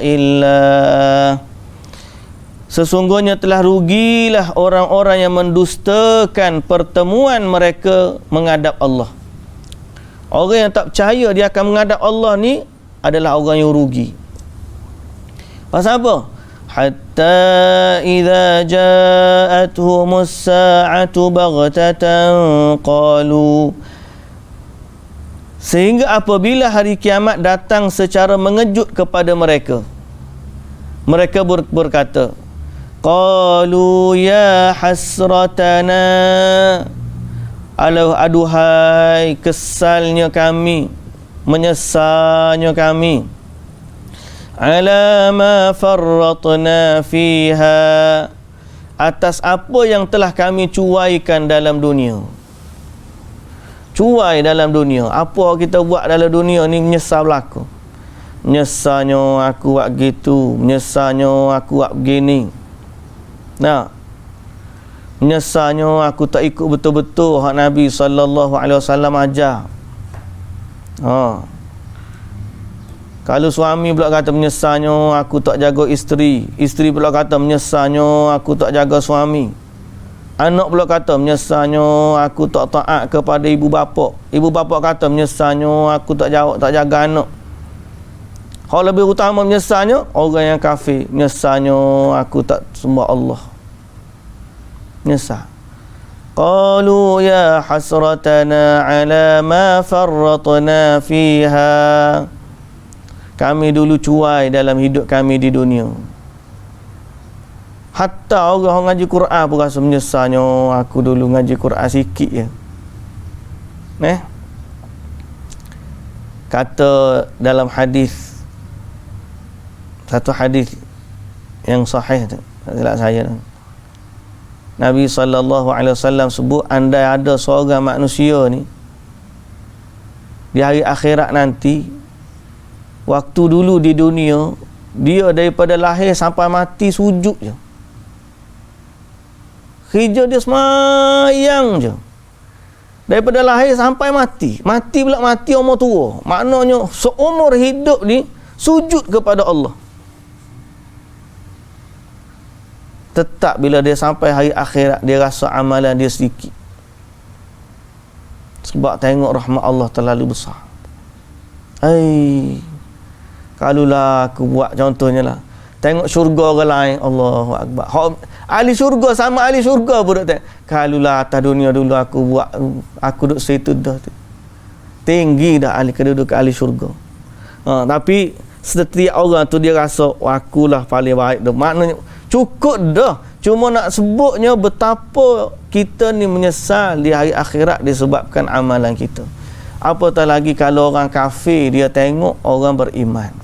sesungguhnya telah rugilah orang-orang yang mendustakan pertemuan mereka menghadap Allah. Orang yang tak percaya dia akan menghadap Allah ni adalah orang yang rugi. Pasal apa? Hatta idza ja'atuhumus sa'atu baghtatan qalu, sehingga apabila hari kiamat datang secara mengejut kepada mereka, mereka berkata, qalu ya hasratana, aduhai kesalnya kami, menyesalnya kami, ala ma farratna fiha, atas apa yang telah kami cuaikan dalam dunia. Cuai dalam dunia, apa kita buat dalam dunia ni menyesal berlaku. Menyesalnya aku buat gitu, menyesalnya aku buat begini. Nah, menyesalnya aku tak ikut betul-betul hak Nabi SAW ajar. Kalau suami pula kata menyesalnya aku tak jaga isteri, isteri pula kata menyesalnya aku tak jaga suami, anak pula kata menyesalnya aku tak taat kepada ibu bapa, ibu bapa kata menyesalnya aku tak jaga anak. Hal lebih utama menyesalnya orang yang kafir, menyesalnya aku tak sembah Allah. Menyesal. Qalu ya hasratana ala ma farratna fiha, kami dulu cuai dalam hidup kami di dunia. Hatta orang ngaji Quran pun rasa menyesalnya, aku dulu ngaji Quran sikit je. Kata dalam hadis, satu hadis yang sahih tu, tak silap saya tu, Nabi SAW sebut, andai ada seorang manusia ni di hari akhirat nanti, waktu dulu di dunia dia daripada lahir sampai mati sujud je, kerja dia semayang je, daripada lahir sampai mati pula mati umur tua, maknanya seumur hidup ni sujud kepada Allah. Tetap bila dia sampai hari akhirat, dia rasa amalan dia sedikit, sebab tengok rahmat Allah terlalu besar. Kalulah aku buat contohnya lah, tengok syurga orang lain, Allahu Akbar, ahli syurga sama ahli syurga pun duk tengok. Kalulah atas dunia dulu aku buat, aku duduk situ dah, tinggi dah ahli kedudukan ahli syurga. Tapi setiap orang tu dia rasa akulah paling baik dah, maknanya cukup dah. Cuma nak sebutnya betapa kita ni menyesal di hari akhirat disebabkan amalan kita. Apatah lagi kalau orang kafir dia tengok orang beriman.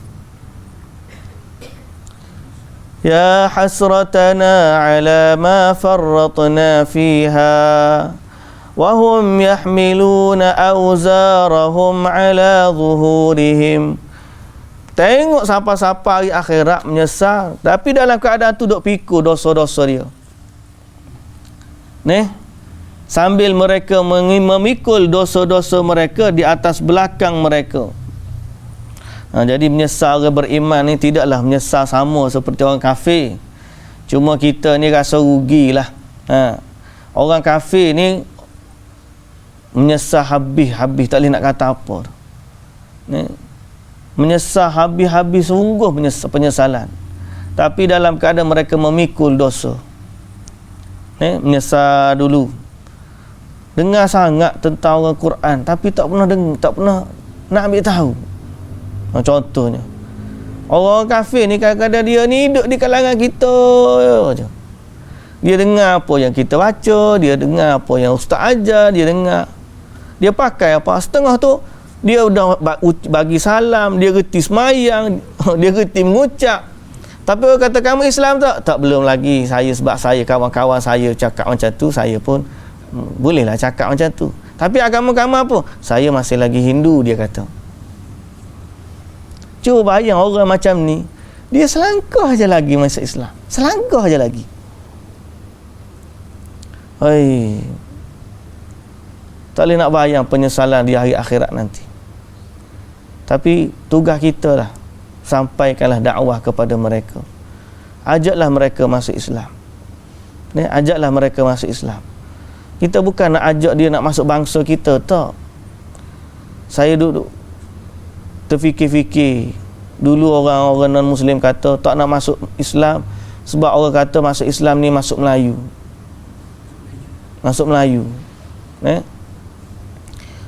Ya hasratana ala ma farratna fiha wa hum yahmiluna awzarahum ala zuhurihim. Tengok siapa-siapa hari akhirat menyesal, tapi dalam keadaan tu duk pikul dosa-dosa dia. Sambil mereka memikul dosa-dosa mereka di atas belakang mereka. Jadi menyesal orang beriman ni tidaklah menyesal sama seperti orang kafir. Cuma kita ni rasa rugilah. Orang kafir ni menyesal habis-habis, tak boleh nak kata apa. Menyesal habis-habis, sungguh penyesalan. Tapi dalam keadaan mereka memikul dosa. Menyesal dulu. Dengar sangat tentang orang Quran, tapi tak pernah nak ambil tahu. Contohnya, orang kafir ni kadang-kadang dia ni hidup di kalangan kita je. Dia dengar apa yang kita baca, dia dengar apa yang ustaz ajar, dia dengar. Dia pakai apa, setengah tu dia dah bagi salam, dia reti semayang, dia reti mengucap. Tapi orang kata kamu Islam tak? Tak, belum lagi. Sebab saya kawan-kawan saya cakap macam tu, saya pun bolehlah cakap macam tu. Tapi agama kamu apa? Saya masih lagi Hindu, dia kata. Cuba bayang orang macam ni, dia selangkah aja lagi masuk Islam. Selangkah aja lagi. Hei. Tak boleh nak bayang penyesalan di hari akhirat nanti. Tapi tugas kita lah, sampaikanlah dakwah kepada mereka. Ajaklah mereka masuk Islam. Ajaklah mereka masuk Islam. Kita bukan nak ajak dia nak masuk bangsa kita, tak. Saya duduk terfikir-fikir. Dulu orang-orang non-Muslim kata tak nak masuk Islam sebab orang kata masuk Islam ni masuk Melayu. Masuk Melayu.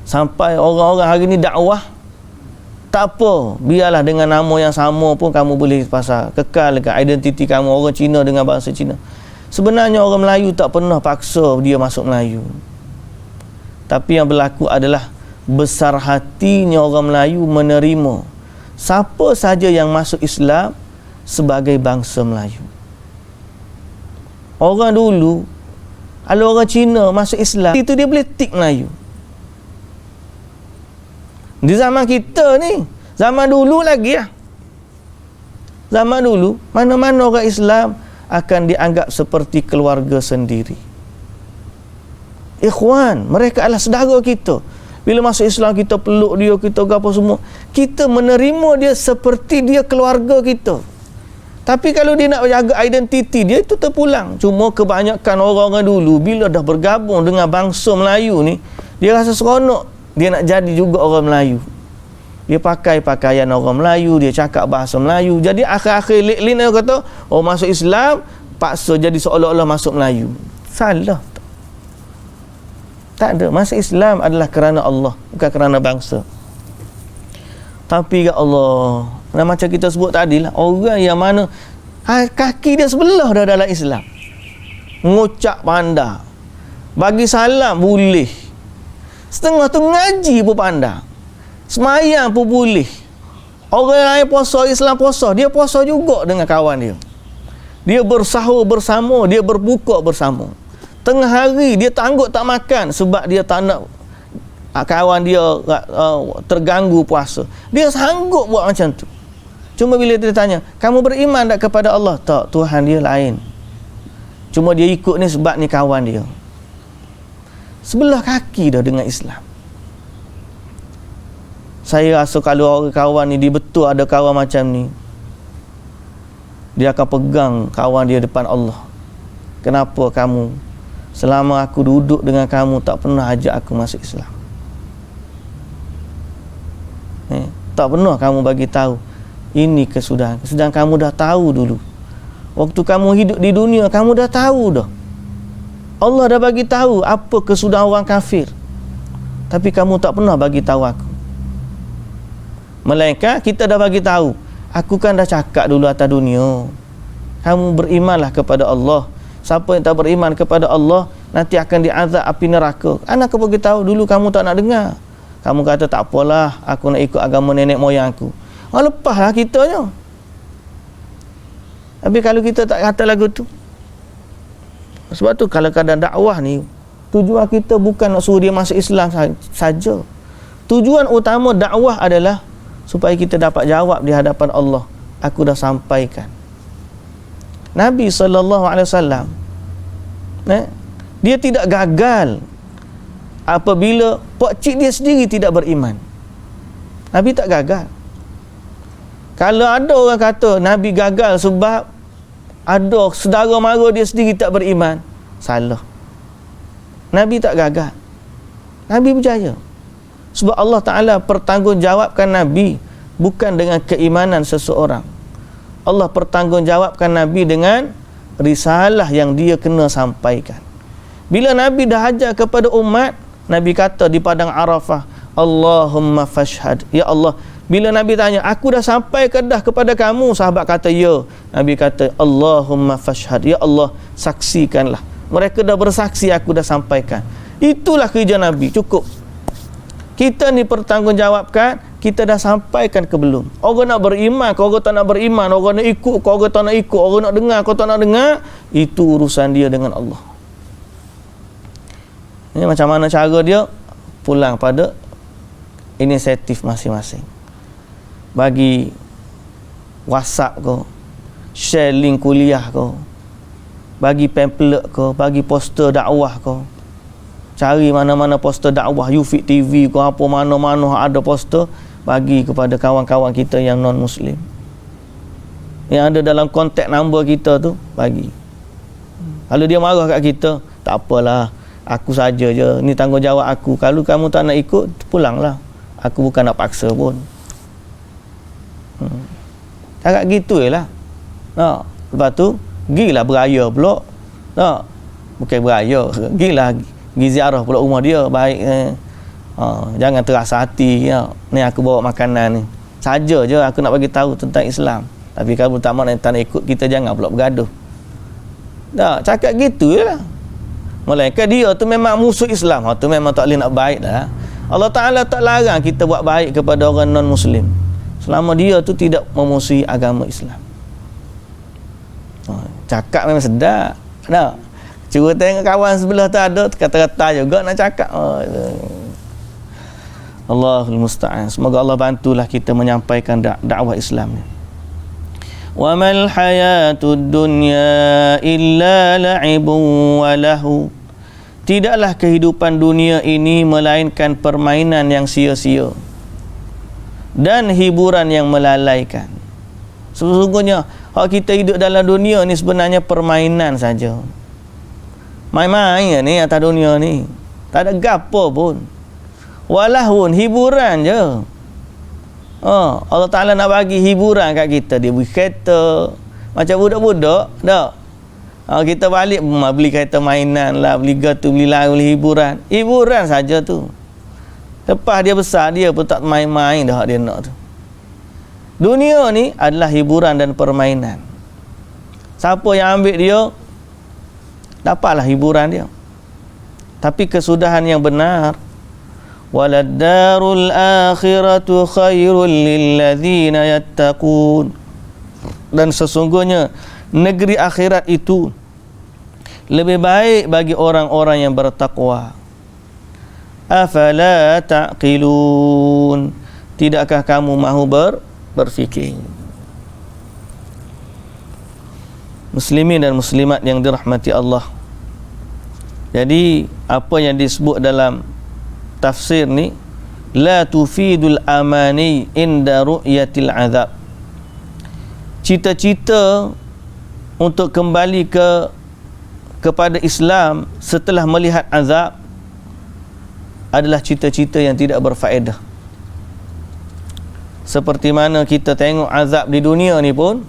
Sampai orang-orang hari ni dakwah, tak apa, biarlah dengan nama yang sama pun kamu boleh pasal kekal dengan identiti kamu, orang Cina dengan bahasa Cina. Sebenarnya orang Melayu tak pernah paksa dia masuk Melayu. Tapi yang berlaku adalah besar hatinya orang Melayu menerima siapa saja yang masuk Islam sebagai bangsa Melayu. Orang dulu, kalau orang Cina masuk Islam, itu dia boleh tik Melayu. Di zaman kita ni, zaman dulu lagi lah. Zaman dulu, mana-mana orang Islam akan dianggap seperti keluarga sendiri. Ikhwan, mereka adalah saudara kita. Bila masuk Islam, kita peluk dia, kita apa semua. Kita menerima dia seperti dia keluarga kita. Tapi kalau dia nak jaga identiti dia, itu terpulang. Cuma kebanyakan orang-orang dulu, bila dah bergabung dengan bangsa Melayu ni, dia rasa seronok. Dia nak jadi juga orang Melayu. Dia pakai pakaian orang Melayu, dia cakap bahasa Melayu. Jadi akhir-akhir lin dia kata, oh masuk Islam, paksa jadi seolah-olah masuk Melayu. Salah. Tak ada. Masuk Islam adalah kerana Allah, bukan kerana bangsa. Tapi ya Allah, macam kita sebut tadi lah, orang yang mana kaki dia sebelah dah dalam Islam. Ngucap pandai. Bagi salam boleh. Setengah tu ngaji pun pandai. Semayang pun boleh. Orang lain puasa, Islam puasa, dia puasa juga dengan kawan dia. Dia bersahur bersama, dia berbuka bersama. Tengah hari dia tangguk tak makan sebab dia tak nak kawan dia terganggu puasa. Dia sanggup buat macam tu. Cuma bila dia tanya, kamu beriman tak kepada Allah? Tak, Tuhan dia lain. Cuma dia ikut ni sebab ni kawan dia. Sebelah kaki dah dengan Islam. Saya rasa kalau orang kawan ni, dia betul ada kawan macam ni, dia akan pegang kawan dia depan Allah. Kenapa kamu, selama aku duduk dengan kamu, tak pernah ajak aku masuk Islam? Tak pernah kamu bagi tahu ini kesudahan. Sedang kamu dah tahu dulu. Waktu kamu hidup di dunia, kamu dah tahu dah. Allah dah bagi tahu apa kesudahan orang kafir. Tapi kamu tak pernah bagi tahu aku. Melainkan kita dah bagi tahu, aku kan dah cakap dulu atas dunia, kamu berimanlah kepada Allah. Siapa yang tak beriman kepada Allah nanti akan diazab api neraka. Anak aku bagi tahu dulu, kamu tak nak dengar. Kamu kata tak apalah, aku nak ikut agama nenek moyang aku. Lepaslah kitanya. Tapi kalau kita tak kata lagu tu, sebab tu kalau kadang dakwah ni, tujuan kita bukan nak suruh dia masuk Islam saja. Tujuan utama dakwah adalah supaya kita dapat jawab di hadapan Allah. Aku dah sampaikan. Nabi SAW, dia tidak gagal apabila pakcik dia sendiri tidak beriman. Nabi tak gagal. Kalau ada orang kata Nabi gagal sebab ada saudara mara dia sendiri tak beriman, salah. Nabi tak gagal. Nabi berjaya. Sebab Allah Ta'ala pertanggungjawabkan Nabi bukan dengan keimanan seseorang. Allah pertanggungjawabkan Nabi dengan risalah yang dia kena sampaikan. Bila Nabi dah ajar kepada umat, Nabi kata di padang Arafah, Allahumma fashhad. Ya Allah, bila Nabi tanya, aku dah sampaikan dah kepada kamu? Sahabat kata, ya. Nabi kata, Allahumma fashhad. Ya Allah, saksikanlah. Mereka dah bersaksi aku dah sampaikan. Itulah kerja Nabi, cukup. Kita ni pertanggungjawabkan, kita dah sampaikan ke belum? Orang nak beriman, kau orang tak nak beriman, orang nak ikut, kau orang tak nak ikut, orang nak dengar, kau tak nak dengar, itu urusan dia dengan Allah. Ini macam mana cara dia? pulang pada inisiatif masing-masing. Bagi WhatsApp kau, share link kuliah kau, bagi pamphlet kau, bagi poster dakwah kau. Cari mana-mana poster dakwah Yufik TV kau, apa mana-mana ada poster, bagi kepada kawan-kawan kita yang non-muslim. Yang ada dalam kontak number kita tu, bagi. Kalau dia marah kat kita, tak apalah, aku saja je, ni tanggungjawab aku. Kalau kamu tak nak ikut, pulanglah. Aku bukan nak paksa pun. Cakap gitu je lah. Lepas tu gilah beraya pula. Bukan beraya, gilah pergi ziarah pula rumah dia. Baik jangan terasa hati, ni aku bawa makanan ni. Saja je aku nak bagi tahu tentang Islam. Tapi kalau tak nak ikut, kita jangan pula bergaduh. Cakap gitu je lah. Melainkan dia tu memang musuh Islam, tu memang tak boleh nak baik dah. Allah Ta'ala tak larang kita buat baik kepada orang non-Muslim selama dia tu tidak memusuhi agama Islam. Cakap memang sedap. Cuba tengok kawan sebelah tu ada kata-kata juga nak cakap. Allahul Musta'an. Semoga Allah bantulah kita menyampaikan dakwah Islam ni. Wa mal hayatud dunya illa la'ibun wa lahu. Tidaklah kehidupan dunia ini melainkan permainan yang sia-sia dan hiburan yang melalaikan. Sesungguhnya hak kita hidup dalam dunia ni sebenarnya permainan saja. Main-main ni atas dunia ni. Tak ada gapo pun. Walahun, hiburan je. Allah Ta'ala nak bagi hiburan kat kita. Dia beri kereta macam budak-budak tak? Kita balik beli kereta mainan lah, beli gatu, beli lagu, beli hiburan saja tu. Lepas dia besar, dia pun tak main-main dah dia nak tu. Dunia ni adalah hiburan dan permainan. Siapa yang ambil dia, dapatlah hiburan dia. Tapi kesudahan yang benar, waladdarul akhiratu khairul lilladzina yattaqun. Dan sesungguhnya negeri akhirat itu lebih baik bagi orang-orang yang bertakwa. Afala ta'qilun. Tidakkah kamu mahu berfikir? Muslimin dan muslimat yang dirahmati Allah. Jadi apa yang disebut dalam tafsir ni, la tufidul amani inda ru'yatil azab. Cita-cita untuk kembali kepada Islam setelah melihat azab adalah cita-cita yang tidak berfaedah. Seperti mana kita tengok azab di dunia ni pun,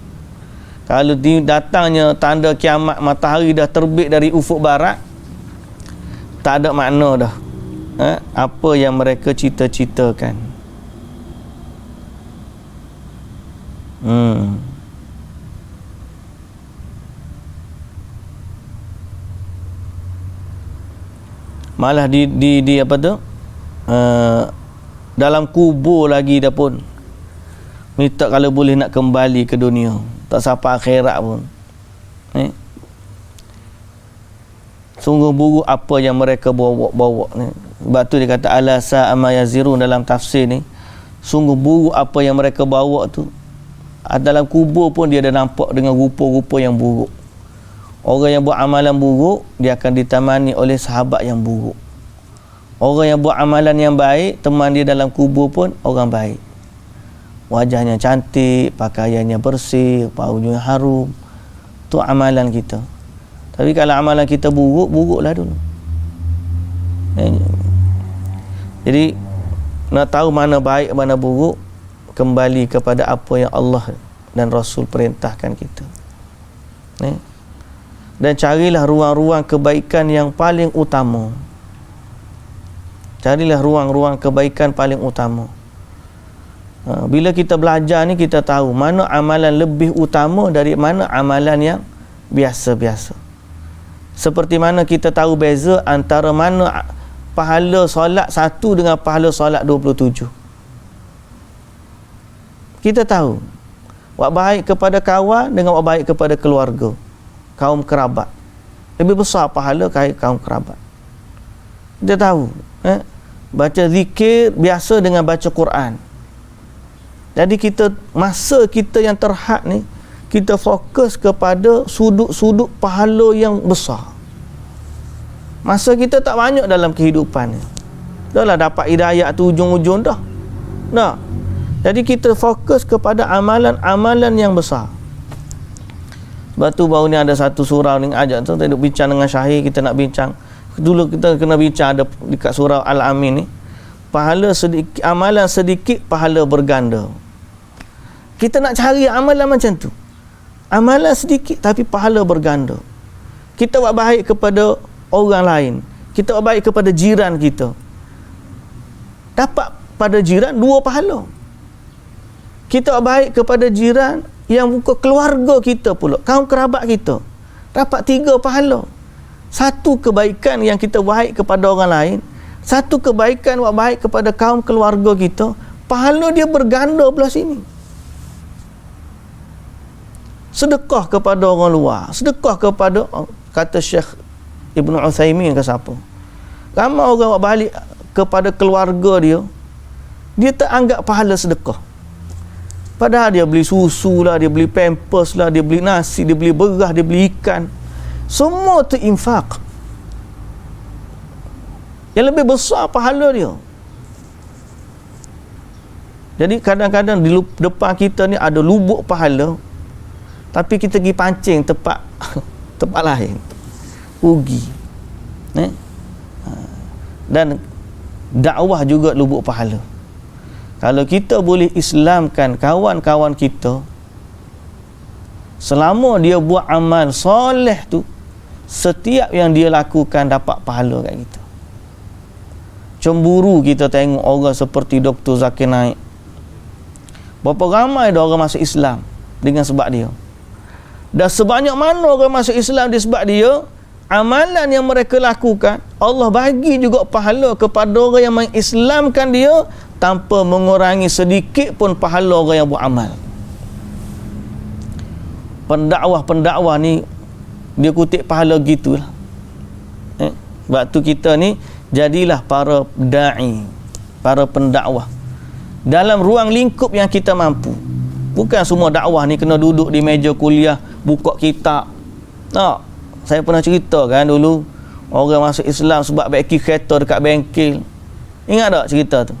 kalau datangnya tanda kiamat, matahari dah terbit dari ufuk barat, tak ada makna dah apa yang mereka cita-citakan. Malah di apa tu, dalam kubur lagi dah pun minta kalau boleh nak kembali ke dunia, tak sampai akhirat pun. Sungguh buruk apa yang mereka bawa ni. Sebab tu dia kata ala sa'a ma yazirun dalam tafsir ni. Sungguh buruk apa yang mereka bawa tu. Dalam kubur pun dia ada nampak dengan rupa-rupa yang buruk. Orang yang buat amalan buruk, dia akan ditemani oleh sahabat yang buruk. Orang yang buat amalan yang baik, teman dia dalam kubur pun orang baik. Wajahnya cantik, pakaiannya bersih, baunya harum. Tu amalan kita. Tapi kalau amalan kita buruk, buruklah dulu. Jadi nak tahu mana baik, mana buruk, kembali kepada apa yang Allah dan Rasul perintahkan kita. Dan carilah ruang-ruang kebaikan yang paling utama. Carilah ruang-ruang kebaikan paling utama. Bila kita belajar ni, kita tahu mana amalan lebih utama dari mana amalan yang biasa-biasa. Seperti mana kita tahu beza antara mana pahala solat 1 dengan pahala solat 27. Kita tahu buat baik kepada kawan dengan buat baik kepada keluarga, kaum kerabat, lebih besar pahala kaum kerabat. Kita tahu baca zikir biasa dengan baca Quran. Jadi masa kita yang terhad ni, kita fokus kepada sudut-sudut pahala yang besar. Masa kita tak banyak dalam kehidupan ni. Dah lah dapat hidayah tu ujung-ujung dah. Nah. Jadi kita fokus kepada amalan-amalan yang besar. Sebab tu baru ni ada satu surau ni ajak tu, kita bincang dengan Syahir, kita nak bincang. Dulu kita kena bincang ada dekat surau Al-Amin ni. Pahala sedikit, amalan sedikit, pahala berganda. Kita nak cari amalan macam tu. Amalan sedikit tapi pahala berganda. Kita buat baik kepada orang lain. Kita buat baik kepada jiran kita. Dapat pada jiran 2 pahala. Kita buat baik kepada jiran yang bukan keluarga kita pula, kaum kerabat kita. Dapat 3 pahala. Satu kebaikan yang kita baik kepada orang lain, satu kebaikan buat baik kepada kaum keluarga kita, pahala dia berganda belah sini. Sedekah kepada orang luar, sedekah kepada, kata Syekh Ibn Uthaymin ke siapa, ramai orang buat balik kepada keluarga dia tak anggap pahala sedekah. Padahal dia beli susu lah, dia beli pampers lah, dia beli nasi, dia beli beras, dia beli ikan, semua tu infak. Yang lebih besar pahala dia. Jadi kadang-kadang di depan kita ni ada lubuk pahala, tapi kita pergi pancing tempat lain, rugi. Dan dakwah juga lubuk pahala. Kalau kita boleh Islamkan kawan-kawan kita, selama dia buat amal soleh tu, setiap yang dia lakukan dapat pahala kat kita. Cemburu kita tengok orang seperti Dr. Zakir Naik. Berapa ramai dah orang masuk Islam dengan sebab dia. Dan sebanyak mana orang masuk Islam disebab dia, amalan yang mereka lakukan, Allah bagi juga pahala kepada orang yang mengislamkan dia tanpa mengurangi sedikit pun pahala orang yang buat amal. Pendakwah-pendakwah ni dia kutip pahala gitulah. Sebab tu kita ni jadilah para da'i, para pendakwah dalam ruang lingkup yang kita mampu. Bukan semua dakwah ni kena duduk di meja kuliah buka kitab. Saya pernah cerita kan dulu, orang masuk Islam sebab baiki kereta dekat bengkel. Ingat tak cerita tu?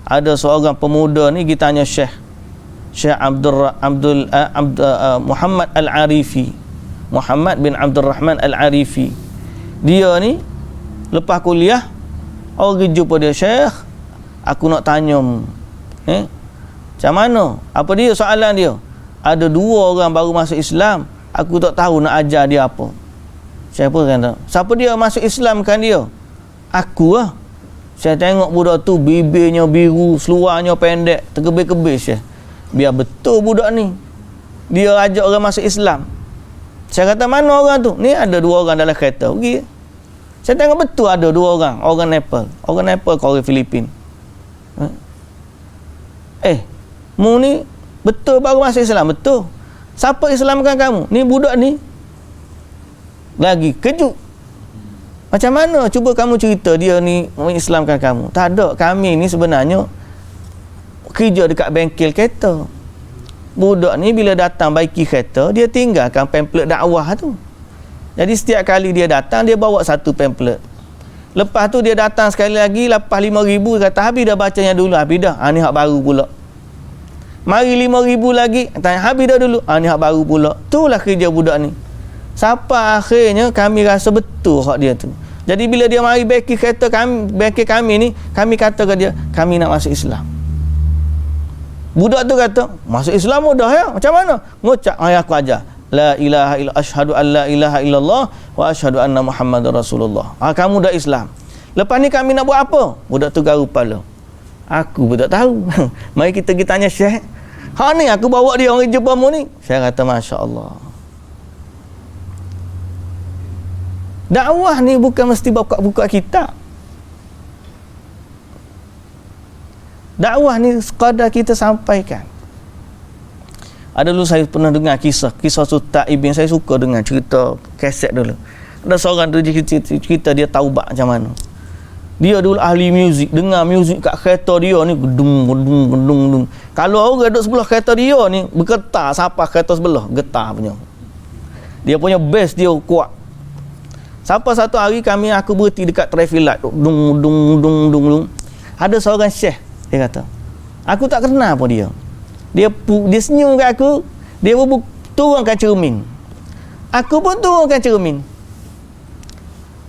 Ada seorang pemuda ni, kita tanya Syekh Muhammad Al-Arifi, Muhammad bin Abdul Rahman Al-Arifi. Dia ni lepas kuliah, orang jumpa dia, Syekh, aku nak tanya macam mana? Apa dia soalan dia? Ada 2 orang baru masuk Islam, aku tak tahu nak ajar dia apa. Siapa kata? Siapa dia masuk Islam kan dia? Aku lah. Saya tengok budak tu bibirnya biru, seluarnya pendek, terkebis-kebis ya. Biar betul budak ni, dia ajak orang masuk Islam. Saya kata, mana orang tu? Ni ada 2 orang dalam kereta pergi. Saya tengok betul ada 2 orang, orang Nepal ke orang Filipin. Mu ni betul baru masuk Islam? Betul. Siapa Islamkan kamu? Ni budak ni. Lagi kejut. Macam mana? Cuba kamu cerita dia ni mengislamkan kamu. Tak ada. Kami ni sebenarnya kerja dekat bengkel kereta. Budak ni bila datang baiki kereta, dia tinggalkan pamphlet dakwah tu. Jadi setiap kali dia datang, dia bawa satu pamphlet. Lepas tu dia datang sekali lagi, lepas 5,000, kata habis dah bacanya dulu. Habis dah. Ni hak baru pula. Mari 5,000 lagi, tanya habis dah dulu. Ni hak baru pula. Itulah kerja budak ni. Sampai akhirnya kami rasa betul hak dia tu. Jadi bila dia mari bengkel kereta kami, bengkel kami ni, kami kata ke dia, kami nak masuk Islam. Budak tu kata, masuk Islam mudah ya? Macam mana? Ngucap, aku ajar. La ilaha illallah, asyhadu an la ilaha illallah wa asyhadu anna Muhammadar Rasulullah. Kamu dah Islam. Lepas ni kami nak buat apa? Budak tu garu kepala. Aku pun tak tahu. Mari kita pergi tanya Syekh. Ni aku bawa dia orang jumpa mu ni. Saya kata, Masya Allah. Dakwah ni bukan mesti buka kitab. Dakwah ni sekadar kita sampaikan. Ada dulu saya pernah dengar kisah Sultan Ibn. Saya suka dengar cerita kaset dulu. Ada seorang tu cerita dia taubat macam mana. Dia dulu ahli muzik, dengar muzik kat kereta dia ni gedung gedung gedung gedung. Kalau orang duduk sebelah kereta dia ni bergetar, siapa kereta sebelah getar punya. Dia punya bass dia kuat. Sampai satu hari aku berhenti dekat traffic light, dung dung dung dung dung. Ada seorang syekh, dia kata, aku tak kenal pun dia. Dia senyum kat aku, dia pun turunkan cermin. Aku pun turunkan cermin.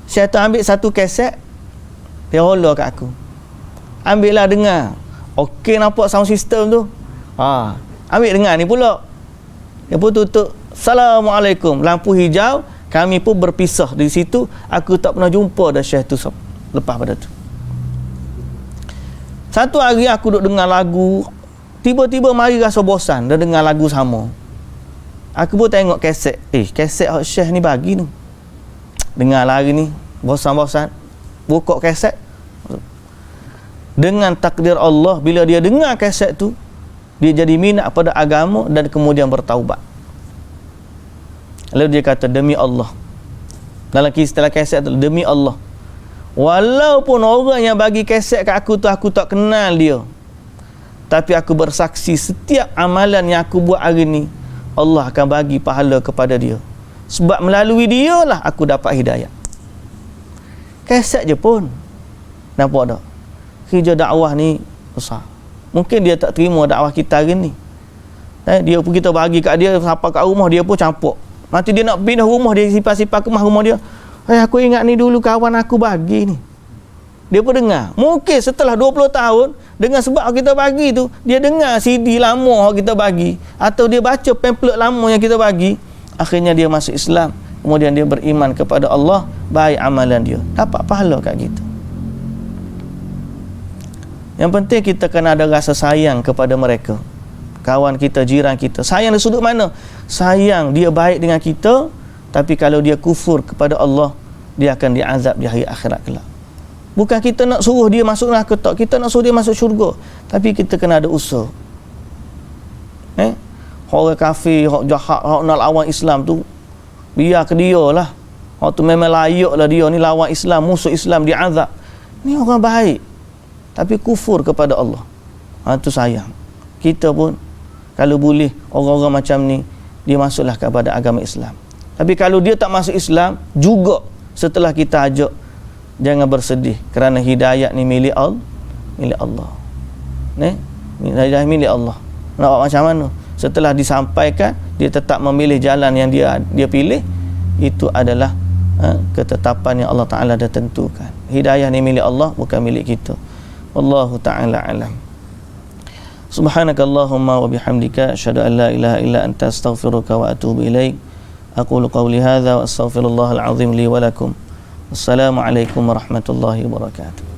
Syekh tu ambil satu kaset, dia holler kat aku. Ambillah dengar. Okey nampak sound system tu. Ambil dengar ni pula. Dia pun tutup. Assalamualaikum. Lampu hijau. Kami pun berpisah di situ. Aku tak pernah jumpa dah Syekh tu lepas pada tu. Satu hari aku duduk dengar lagu. Tiba-tiba mari rasa bosan dah dengar lagu sama. Aku pun tengok kaset. Kaset Syekh ni bagi ni. Dengar lagi ni. Bosan-bosan. Buka kaset. Dengan takdir Allah, bila dia dengar kaset tu, dia jadi minat pada agama dan kemudian bertaubat. Lalu dia kata, demi Allah, dalam istilah kaset tu, demi Allah, walaupun orang yang bagi kaset kat aku tu aku tak kenal dia, tapi aku bersaksi setiap amalan yang aku buat hari ni Allah akan bagi pahala kepada dia, sebab melalui dia lah aku dapat hidayah. Kaset je pun. Nampak tak? Kerja dakwah ni besar. Mungkin dia tak terima dakwah kita hari ni. Dia pun kita bagi kat dia, sampai kat rumah dia pun campur. Nanti dia nak pindah rumah, dia simpan-simpan kemah rumah dia. Aku ingat ni dulu kawan aku bagi ni. Dia pun dengar. Mungkin setelah 20 tahun, dengan sebab kita bagi tu, dia dengar CD lama yang kita bagi, atau dia baca pamphlet lama yang kita bagi, akhirnya dia masuk Islam. Kemudian dia beriman kepada Allah, baik amalan dia, dapat pahala kat kita. Yang penting kita kena ada rasa sayang kepada mereka, kawan kita, jiran kita. Sayang dari sudut mana? Sayang dia baik dengan kita, tapi kalau dia kufur kepada Allah, dia akan diazab di hari akhirat kelak. Bukan kita nak suruh dia masuk neraka tak, kita nak suruh dia masuk syurga, tapi kita kena ada usaha. Orang kafir, orang jahat, orang nak lawan Islam tu, biar ke dia lah. Orang tu memang layak lah dia ni lawan Islam, musuh Islam, dia azab. Ni orang baik tapi kufur kepada Allah. Tu sayang. Kita pun kalau boleh orang-orang macam ni, dia masuklah kepada agama Islam. Tapi kalau dia tak masuk Islam juga, setelah kita ajak, jangan bersedih, kerana hidayat ni milik Allah. Milik Allah. Hidayah milik Allah. Nak buat macam mana? Setelah disampaikan, dia tetap memilih jalan yang dia pilih, itu adalah ketetapan yang Allah Ta'ala dah tentukan. Hidayah ni milik Allah, bukan milik kita. Wallahu ta'ala alam. Subhanakallahumma wa bihamdika asyhadu an la ilaha illa anta astaghfiruka wa atubu ilaik. Aqulu qawli hadza wa astaghfirullahal azim li wa lakum. Wassalamu alaikum warahmatullahi wabarakatuh.